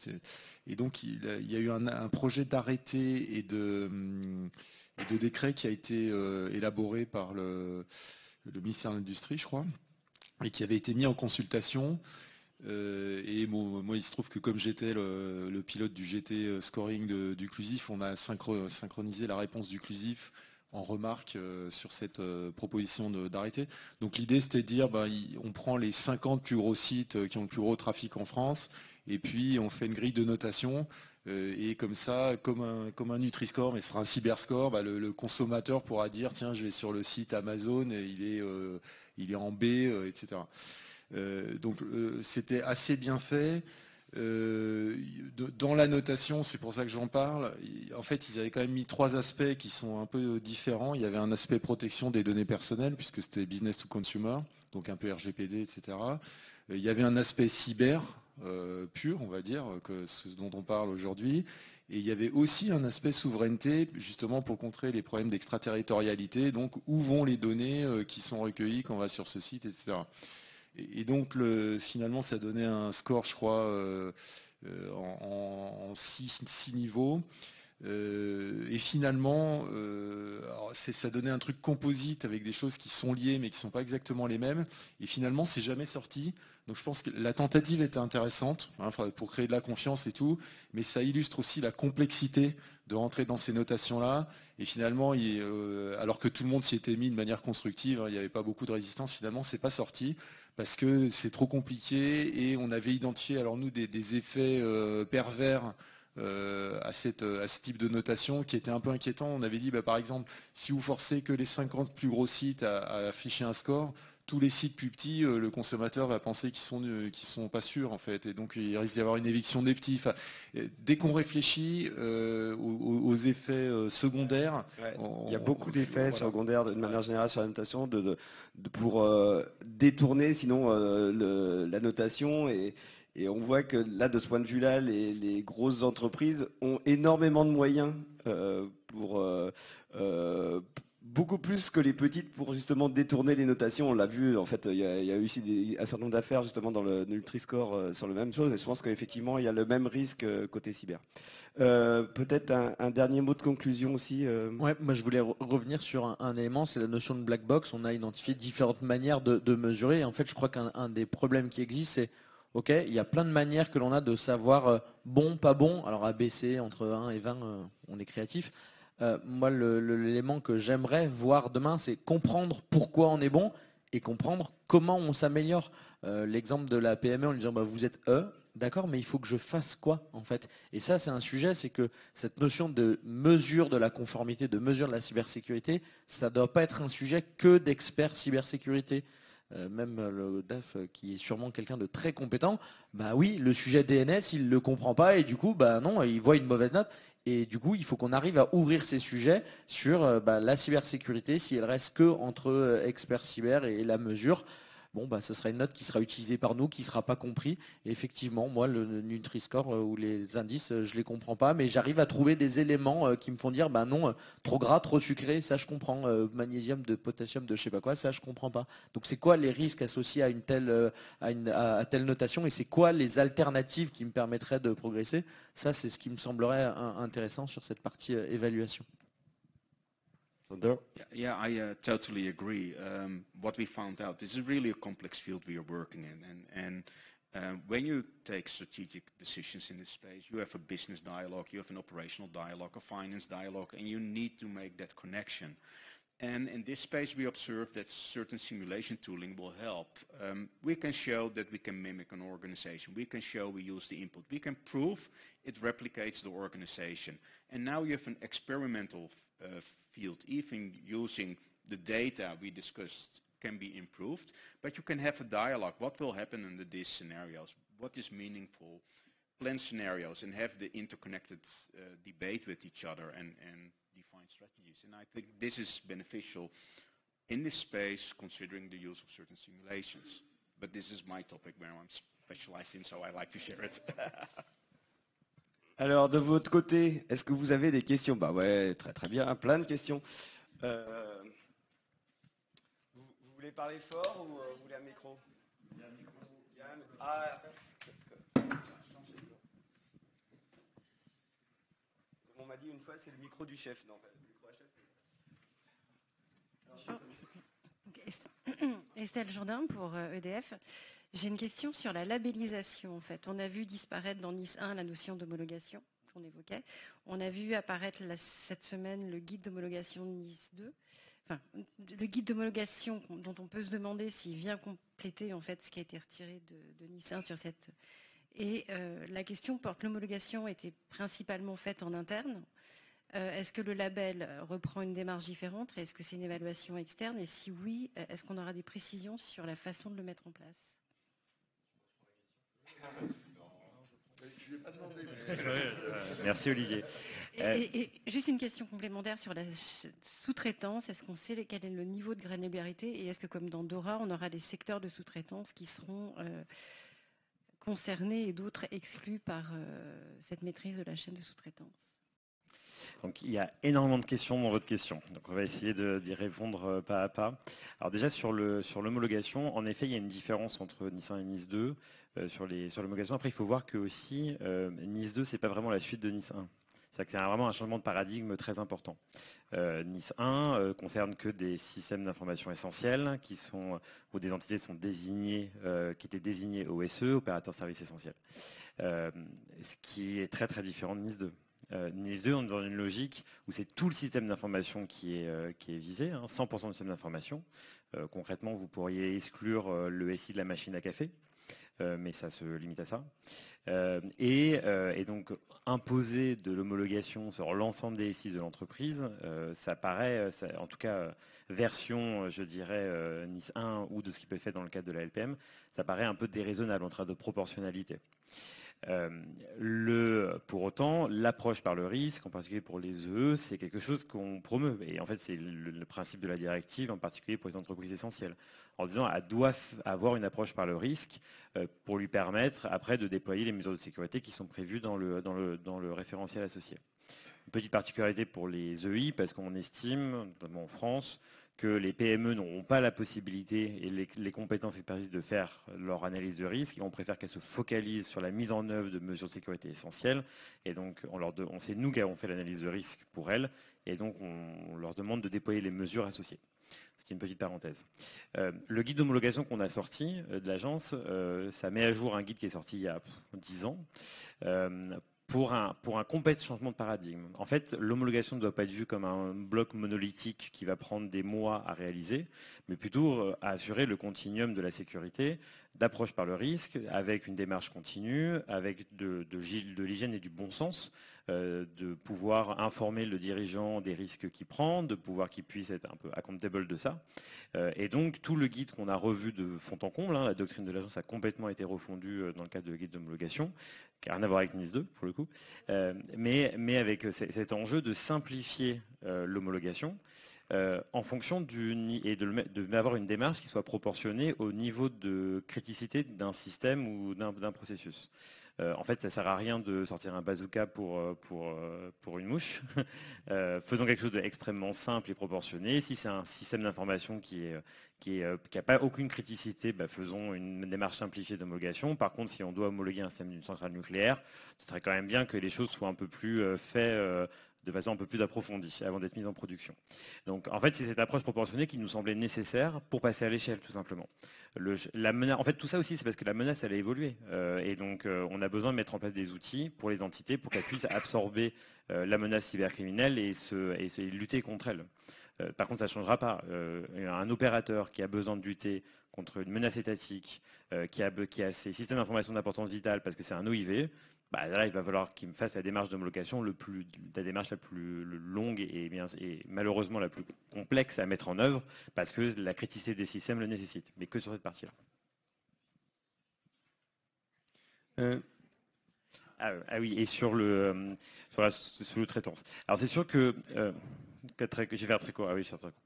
Et donc, il y a eu un projet d'arrêté et de décret qui a été élaboré par le ministère de l'Industrie, je crois, et qui avait été mis en consultation. Et moi, il se trouve que comme j'étais le pilote du GT scoring du Clusif, on a synchronisé la réponse du Clusif en remarque sur cette proposition d'arrêté. Donc l'idée, c'était de dire, on prend les 50 plus gros sites qui ont le plus gros trafic en France, et puis on fait une grille de notation, et comme ça, comme un Nutri-Score, mais ce sera un cyberscore, le consommateur pourra dire, tiens, je vais sur le site Amazon, et il est en B, etc. Donc c'était assez bien fait. Dans la notation, c'est pour ça que j'en parle, en fait ils avaient quand même mis 3 aspects qui sont un peu différents. Il y avait un aspect protection des données personnelles puisque c'était business to consumer, donc un peu RGPD, etc. Il y avait un aspect cyber pur, on va dire, que ce dont on parle aujourd'hui. Et il y avait aussi un aspect souveraineté, justement pour contrer les problèmes d'extraterritorialité, donc où vont les données qui sont recueillies quand on va sur ce site, etc. Et donc, finalement, ça donnait un score, je crois, en 6 niveaux. Et finalement, ça donnait un truc composite avec des choses qui sont liées, mais qui ne sont pas exactement les mêmes. Et finalement, c'est jamais sorti. Donc, je pense que la tentative était intéressante pour créer de la confiance et tout, mais ça illustre aussi la complexité de rentrer dans ces notations-là. Et finalement, alors que tout le monde s'y était mis de manière constructive, il n'y avait pas beaucoup de résistance, finalement, c'est pas sorti parce que c'est trop compliqué et on avait identifié, alors nous, des effets pervers à ce type de notation qui était un peu inquiétant. On avait dit, par exemple, si vous forcez que les 50 plus gros sites à afficher un score, tous les sites plus petits, le consommateur va penser qu'ils sont pas sûrs en fait, et donc il risque d'y avoir une éviction des petits. Enfin, dès qu'on réfléchit aux effets secondaires, il y a beaucoup d'effets secondaires de manière générale sur la notation pour détourner sinon la notation et on voit que là, de ce point de vue-là, les grosses entreprises ont énormément de moyens pour beaucoup plus que les petites pour justement détourner les notations. On l'a vu, en fait, il y a eu aussi un certain nombre d'affaires justement dans le Nutri-Score sur la même chose. Et je pense qu'effectivement, il y a le même risque côté cyber. Peut-être un dernier mot de conclusion aussi. Ouais, moi je voulais revenir sur un élément, c'est la notion de black box. On a identifié différentes manières de mesurer. Et en fait, je crois qu'un des problèmes qui existe, c'est OK, il y a plein de manières que l'on a de savoir bon, pas bon. Alors ABC, entre 1 et 20, on est créatif. Moi, l'élément que j'aimerais voir demain, c'est comprendre pourquoi on est bon et comprendre comment on s'améliore. L'exemple de la PME en lui disant vous êtes d'accord, mais il faut que je fasse quoi en fait? Et ça, c'est un sujet, c'est que cette notion de mesure de la conformité, de mesure de la cybersécurité, ça ne doit pas être un sujet que d'experts cybersécurité. Même le DAF qui est sûrement quelqu'un de très compétent, oui, le sujet DNS, il ne le comprend pas et du coup, non, il voit une mauvaise note. Et du coup, il faut qu'on arrive à ouvrir ces sujets sur la cybersécurité, si elle reste que entre experts cyber et la mesure. Ce sera une note qui sera utilisée par nous, qui ne sera pas compris. Et effectivement, moi, le Nutri-Score ou les indices, je ne les comprends pas, mais j'arrive à trouver des éléments qui me font dire, non, trop gras, trop sucré, ça je comprends. Magnésium, de potassium, de je ne sais pas quoi, ça je ne comprends pas. Donc c'est quoi les risques associés à à telle notation et c'est quoi les alternatives qui me permettraient de progresser? Ça, c'est ce qui me semblerait intéressant sur cette partie évaluation. Yeah, I totally agree. What we found out, this is really a complex field we are working in. And when you take strategic decisions in this space, you have a business dialogue, you have an operational dialogue, a finance dialogue, and you need to make that connection. And in this space, we observe that certain simulation tooling will help. We can show that we can mimic an organization. We can show we use the input. We can prove it replicates the organization. And now you have an experimental field, even using the data we discussed can be improved, but you can have a dialogue. What will happen under these scenarios? What is meaningful? Plan scenarios and have the interconnected debate with each other and define strategies. And I think this is beneficial in this space, considering the use of certain simulations. But this is my topic where I'm specialized in, so I like to share it. Alors, de votre côté, est-ce que vous avez des questions? Bah ouais, très très bien, plein de questions. Vous voulez parler fort ou vous voulez un micro? Il y a un micro. Ah, on m'a dit une fois, c'est le micro du chef. Non, en fait, le micro à chef. Bonjour. Estelle Jourdain pour EDF. J'ai une question sur la labellisation. En fait, on a vu disparaître dans Nice 1 la notion d'homologation qu'on évoquait. On a vu apparaître cette semaine le guide d'homologation de Nice 2. Enfin, le guide d'homologation dont on peut se demander s'il vient compléter en fait ce qui a été retiré de Nice 1 sur cette. Et la question porte, l'homologation était principalement faite en interne. Est-ce que le label reprend une démarche différente? Est-ce que c'est une évaluation externe? Et si oui, est-ce qu'on aura des précisions sur la façon de le mettre en place? Je ne lui ai pas demandé. Merci Olivier. Et juste une question complémentaire sur la sous-traitance. Est-ce qu'on sait quel est le niveau de granularité? Et est-ce que comme dans Dora, on aura des secteurs de sous-traitance qui seront concernés et d'autres exclus par cette maîtrise de la chaîne de sous-traitance? Donc il y a énormément de questions dans votre question. Donc on va essayer d'y répondre pas à pas. Alors déjà sur l'homologation, en effet il y a une différence entre Nice 1 et Nice 2 sur l'homologation. Après il faut voir que aussi Nice 2 c'est pas vraiment la suite de Nice 1. C'est-à-dire que c'est vraiment un changement de paradigme très important. Nice 1 concerne que des systèmes d'information essentiels où des entités sont désignées, qui étaient désignées OSE, opérateurs services essentiels. Ce qui est très très différent de Nice 2. Nice 2, on est dans une logique où c'est tout le système d'information qui est visé, 100% du système d'information. Concrètement, vous pourriez exclure le SI de la machine à café, mais ça se limite à ça. Et donc, imposer de l'homologation sur l'ensemble des SI de l'entreprise, ça paraît, en tout cas, version, je dirais, Nice 1 ou de ce qui peut être fait dans le cadre de la LPM, ça paraît un peu déraisonnable en termes de proportionnalité. Pour autant, l'approche par le risque, en particulier pour les EE, c'est quelque chose qu'on promeut. Et en fait, c'est le principe de la directive, en particulier pour les entreprises essentielles. En disant, elles doivent avoir une approche par le risque pour lui permettre, après, de déployer les mesures de sécurité qui sont prévues dans le référentiel associé. Une petite particularité pour les EI, parce qu'on estime, notamment en France, que les PME n'auront pas la possibilité et les compétences expertises de faire leur analyse de risque, et on préfère qu'elles se focalisent sur la mise en œuvre de mesures de sécurité essentielles. Et donc, c'est nous qui avons fait l'analyse de risque pour elles, et donc on leur demande de déployer les mesures associées. C'est une petite parenthèse. Le guide d'homologation qu'on a sorti de l'agence, ça met à jour un guide qui est sorti il y a 10 ans, pour un complet changement de paradigme. En fait, l'homologation ne doit pas être vue comme un bloc monolithique qui va prendre des mois à réaliser, mais plutôt à assurer le continuum de la sécurité, d'approche par le risque, avec une démarche continue, avec de l'hygiène et du bon sens, de pouvoir informer le dirigeant des risques qu'il prend, de pouvoir qu'il puisse être un peu accountable de ça. Et donc, tout le guide qu'on a revu de fond en comble, la doctrine de l'agence a complètement été refondue dans le cadre de guide d'homologation, qui n'a rien à voir avec Nice 2, pour le coup, mais avec cet enjeu de simplifier l'homologation, en fonction et d'avoir une démarche qui soit proportionnée au niveau de criticité d'un système ou d'un processus. En fait, ça ne sert à rien de sortir un bazooka pour une mouche. Faisons quelque chose d'extrêmement simple et proportionné. Si c'est un système d'information qui n'a pas aucune criticité, faisons une démarche simplifiée d'homologation. Par contre, si on doit homologuer un système d'une centrale nucléaire, ce serait quand même bien que les choses soient un peu plus faites de façon un peu plus approfondie avant d'être mise en production. Donc en fait, c'est cette approche proportionnée qui nous semblait nécessaire pour passer à l'échelle, tout simplement. En fait, tout ça aussi, c'est parce que la menace, elle a évolué. Et donc, on a besoin de mettre en place des outils pour les entités pour qu'elles puissent absorber la menace cybercriminelle et lutter contre elle. Par contre, ça ne changera pas. Un opérateur qui a besoin de lutter contre une menace étatique, qui a ses systèmes d'information d'importance vitale parce que c'est un OIV, là, il va falloir qu'il me fasse la démarche d'homologation, la démarche la plus longue et malheureusement la plus complexe à mettre en œuvre parce que la criticité des systèmes le nécessite, mais que sur cette partie-là. Ah oui, et sur la sous-traitance. Alors c'est sûr que je vais faire très court. Ah oui, je vais faire très court.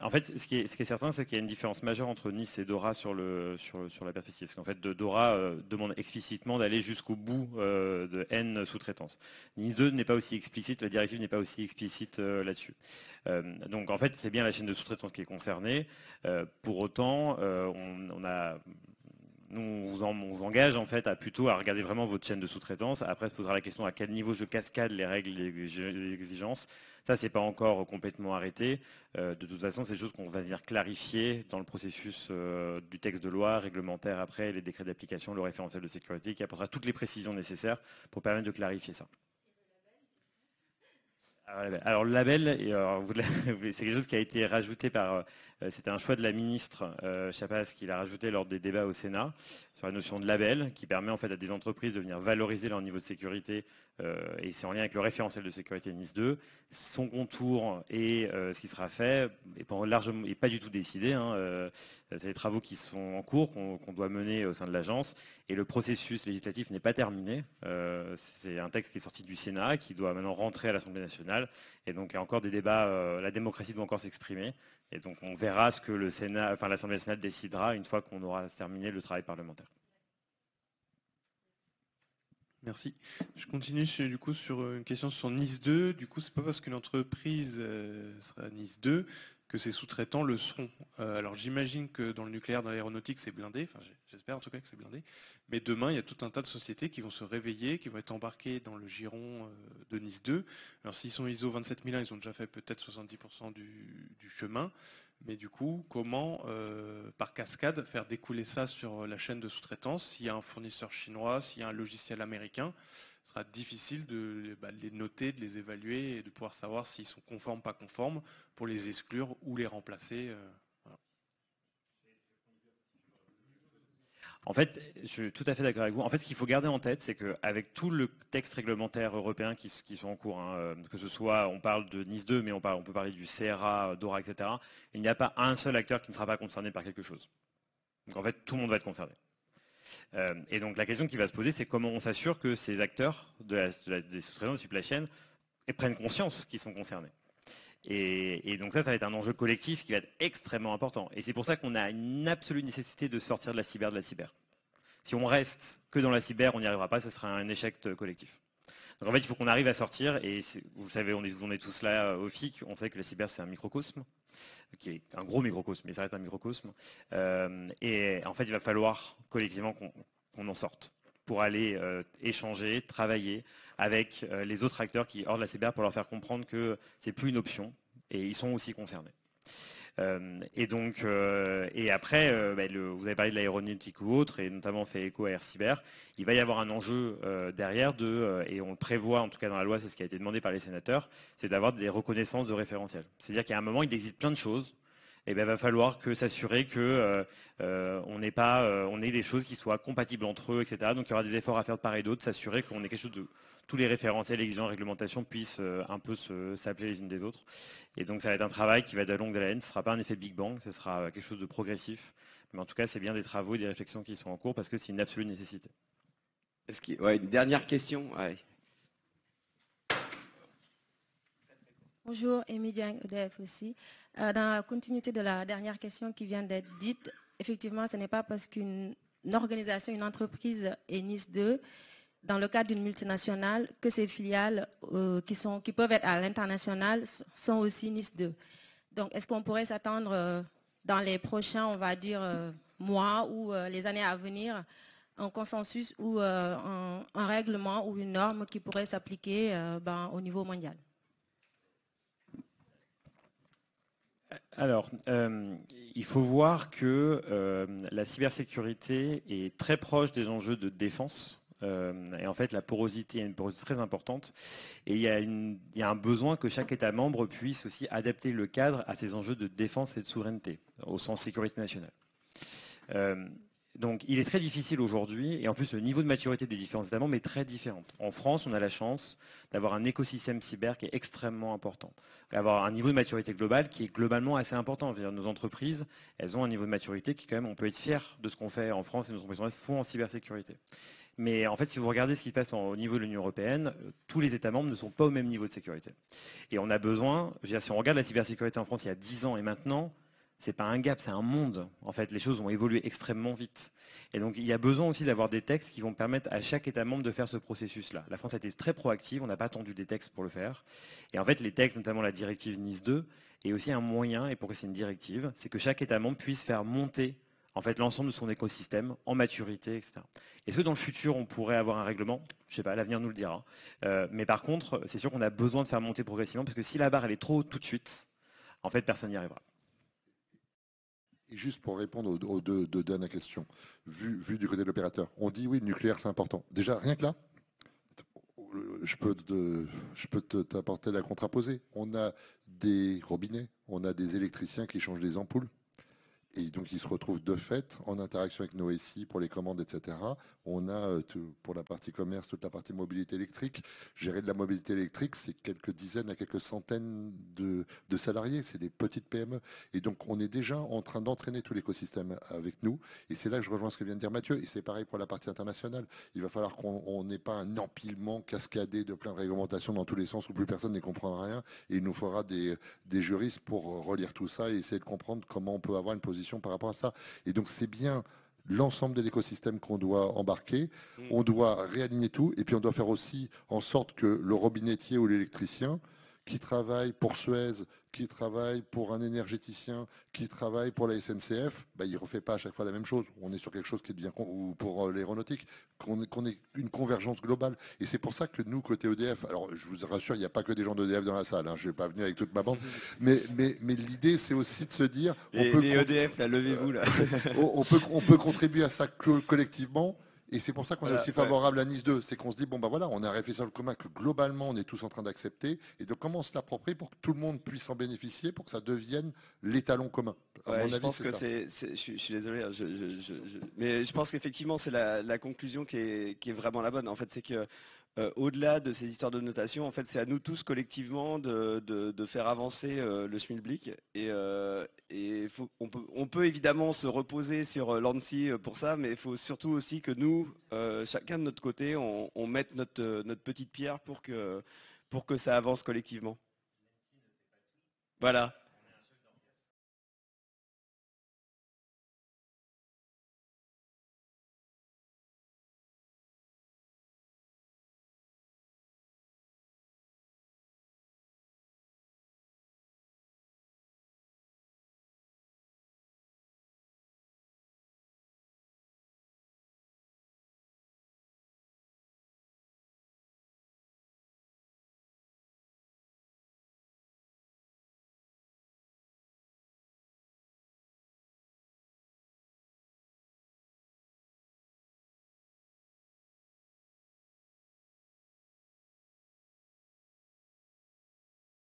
En fait, ce qui est certain, c'est qu'il y a une différence majeure entre Nice et DORA sur la perspective. Parce qu'en fait, DORA demande explicitement d'aller jusqu'au bout de N sous-traitance. Nice 2 n'est pas aussi explicite, la directive n'est pas aussi explicite là-dessus. Donc en fait, c'est bien la chaîne de sous-traitance qui est concernée. Pour autant, nous, on vous engage en fait plutôt à regarder vraiment votre chaîne de sous-traitance. Après, se posera la question à quel niveau je cascade les règles, les exigences. Ça, c'est pas encore complètement arrêté. De toute façon, c'est des choses qu'on va venir clarifier dans le processus du texte de loi, réglementaire après, les décrets d'application, le référentiel de sécurité, qui apportera toutes les précisions nécessaires pour permettre de clarifier ça. Alors le label, c'est quelque chose qui a été rajouté c'était un choix de la ministre Chapas qui l'a rajouté lors des débats au Sénat sur la notion de label qui permet en fait à des entreprises de venir valoriser leur niveau de sécurité et c'est en lien avec le référentiel de sécurité NIS 2. Son contour et ce qui sera fait n'est pas du tout décidé. C'est des travaux qui sont en cours, qu'on doit mener au sein de l'agence et le processus législatif n'est pas terminé. C'est un texte qui est sorti du Sénat qui doit maintenant rentrer à l'Assemblée nationale et donc il y a encore des débats, la démocratie doit encore s'exprimer et donc on verra ce que l'Assemblée nationale décidera une fois qu'on aura terminé le travail parlementaire. Merci. Je continue du coup sur une question sur Nice 2. Du coup, c'est pas parce qu'une entreprise sera Nice 2 que ses sous-traitants le seront. Alors j'imagine que dans le nucléaire, dans l'aéronautique, c'est blindé. Enfin, j'espère en tout cas que c'est blindé. Mais demain, il y a tout un tas de sociétés qui vont se réveiller, qui vont être embarquées dans le giron de Nice 2. Alors s'ils sont ISO 27001, ils ont déjà fait peut-être 70% du chemin. Mais du coup, comment, par cascade, faire découler ça sur la chaîne de sous-traitance? S'il y a un fournisseur chinois, s'il y a un logiciel américain, ce sera difficile de les noter, de les évaluer et de pouvoir savoir s'ils sont conformes, pas conformes, pour les exclure ou les remplacer. Voilà. En fait, je suis tout à fait d'accord avec vous. En fait, ce qu'il faut garder en tête, c'est qu'avec tout le texte réglementaire européen qui sont en cours, que ce soit, on parle de Nice 2, mais on peut parler du CRA, DORA, etc., il n'y a pas un seul acteur qui ne sera pas concerné par quelque chose. Donc en fait, tout le monde va être concerné. Et donc la question qui va se poser, c'est comment on s'assure que ces acteurs des sous-traitants de supply chain prennent conscience qu'ils sont concernés. Et donc ça va être un enjeu collectif qui va être extrêmement important. Et c'est pour ça qu'on a une absolue nécessité de sortir de la cyber. Si on reste que dans la cyber, on n'y arrivera pas, ce sera un échec collectif. Donc en fait, il faut qu'on arrive à sortir, et vous savez, on est tous là au FIC, on sait que la cyber c'est un microcosme, qui est un gros microcosme, mais ça reste un microcosme. Et en fait, il va falloir collectivement qu'on en sorte pour aller échanger, travailler avec les autres acteurs qui hors de la cyber pour leur faire comprendre que c'est plus une option et ils sont aussi concernés. Et après, vous avez parlé de l'aéronautique ou autre, et notamment fait écho à Air Cyber. Il va y avoir un enjeu derrière et on le prévoit, en tout cas dans la loi, c'est ce qui a été demandé par les sénateurs, c'est d'avoir des reconnaissances de référentiels. C'est-à-dire qu'à un moment, il existe plein de choses. Et il va falloir s'assurer que on ait des choses qui soient compatibles entre eux, etc. Donc il y aura des efforts à faire de part et d'autre, s'assurer qu'on ait quelque chose de tous les référentiels exigeants réglementation puissent un peu s'appeler les unes des autres. Et donc ça va être un travail qui va être de longue haleine. Ce ne sera pas un effet Big Bang, ce sera quelque chose de progressif. Mais en tout cas, c'est bien des travaux et des réflexions qui sont en cours parce que c'est une absolue nécessité. Une dernière question. Ouais. Bonjour, Amy Diang, EDF aussi. Dans la continuité de la dernière question qui vient d'être dite, effectivement, ce n'est pas parce qu'une organisation, une entreprise est NIS 2, dans le cadre d'une multinationale, que ses filiales qui peuvent être à l'international sont aussi NIS 2. Donc, est-ce qu'on pourrait s'attendre dans les prochains, on va dire, mois ou les années à venir, un consensus ou un règlement ou une norme qui pourrait s'appliquer au niveau mondial? Alors, il faut voir que la cybersécurité est très proche des enjeux de défense. Et en fait, la porosité est une porosité très importante. Et il y a un besoin que chaque État membre puisse aussi adapter le cadre à ces enjeux de défense et de souveraineté, au sens sécurité nationale. Donc, il est très difficile aujourd'hui, et en plus, le niveau de maturité des différents États membres est très différent. En France, on a la chance d'avoir un écosystème cyber qui est extrêmement important, d'avoir un niveau de maturité global qui est globalement assez important. Je veux dire, nos entreprises, elles ont un niveau de maturité qui, quand même, on peut être fier de ce qu'on fait en France et nos entreprises font en cybersécurité. Mais en fait, si vous regardez ce qui se passe au niveau de l'Union européenne, tous les États membres ne sont pas au même niveau de sécurité. Et on a besoin, je veux dire, si on regarde la cybersécurité en France il y a 10 ans et maintenant, c'est pas un gap, c'est un monde. En fait, les choses ont évolué extrêmement vite. Et donc, il y a besoin aussi d'avoir des textes qui vont permettre à chaque État membre de faire ce processus-là. La France a été très proactive, on n'a pas attendu des textes pour le faire. Et en fait, les textes, notamment la directive Nice 2, est aussi un moyen, et pourquoi c'est une directive, c'est que chaque État membre puisse faire monter en fait l'ensemble de son écosystème en maturité, etc. Est-ce que dans le futur, on pourrait avoir un règlement? Je ne sais pas, l'avenir nous le dira. Mais par contre, c'est sûr qu'on a besoin de faire monter progressivement, parce que si la barre elle est trop haute tout de suite, en fait, personne n'y arrivera. Et juste pour répondre aux deux dernières questions, vu du côté de l'opérateur, on dit oui, le nucléaire c'est important. Déjà, rien que là, je peux t'apporter la contraposée. On a des robinets, on a des électriciens qui changent des ampoules. Et donc, ils se retrouvent de fait en interaction avec nos SI pour les commandes, etc. On a, pour la partie commerce, toute la partie mobilité électrique. Gérer de la mobilité électrique, c'est quelques dizaines à quelques centaines de salariés. C'est des petites PME. Et donc, on est déjà en train d'entraîner tout l'écosystème avec nous. Et c'est là que je rejoins ce que vient de dire Mathieu. Et c'est pareil pour la partie internationale. Il va falloir qu'on n'ait pas un empilement cascadé de plein de réglementations dans tous les sens où plus personne n'y comprendra rien. Et il nous faudra des juristes pour relire tout ça et essayer de comprendre comment on peut avoir une position par rapport à ça. Et donc, c'est bien l'ensemble de l'écosystème qu'on doit embarquer. On doit réaligner tout. Et puis, on doit faire aussi en sorte que le robinettier ou l'électricien qui travaille pour Suez, qui travaille pour un énergéticien, qui travaille pour la SNCF, il ne refait pas à chaque fois la même chose. On est sur quelque chose qui devient, ou pour l'aéronautique, qu'on ait une convergence globale. Et c'est pour ça que nous, côté EDF, alors je vous rassure, il n'y a pas que des gens d'EDF dans la salle, je ne vais pas venir avec toute ma bande, mais l'idée, c'est aussi de se dire... Les EDF, là, levez-vous, là. on peut contribuer à ça collectivement. Et c'est pour ça qu'on est aussi favorable à Nice 2. C'est qu'on se dit, on a un référentiel commun que globalement, on est tous en train d'accepter. Et donc, comment se l'approprier pour que tout le monde puisse en bénéficier, pour que ça devienne l'étalon commun. Je pense que je suis désolé, mais je pense qu'effectivement, c'est la conclusion qui est vraiment la bonne. En fait, c'est que au-delà de ces histoires de notation, en fait, c'est à nous tous collectivement de faire avancer le schmilblick. Et on peut évidemment se reposer sur l'ANSSI pour ça, mais il faut surtout aussi que nous, chacun de notre côté, on mette notre petite pierre pour que ça avance collectivement. Voilà.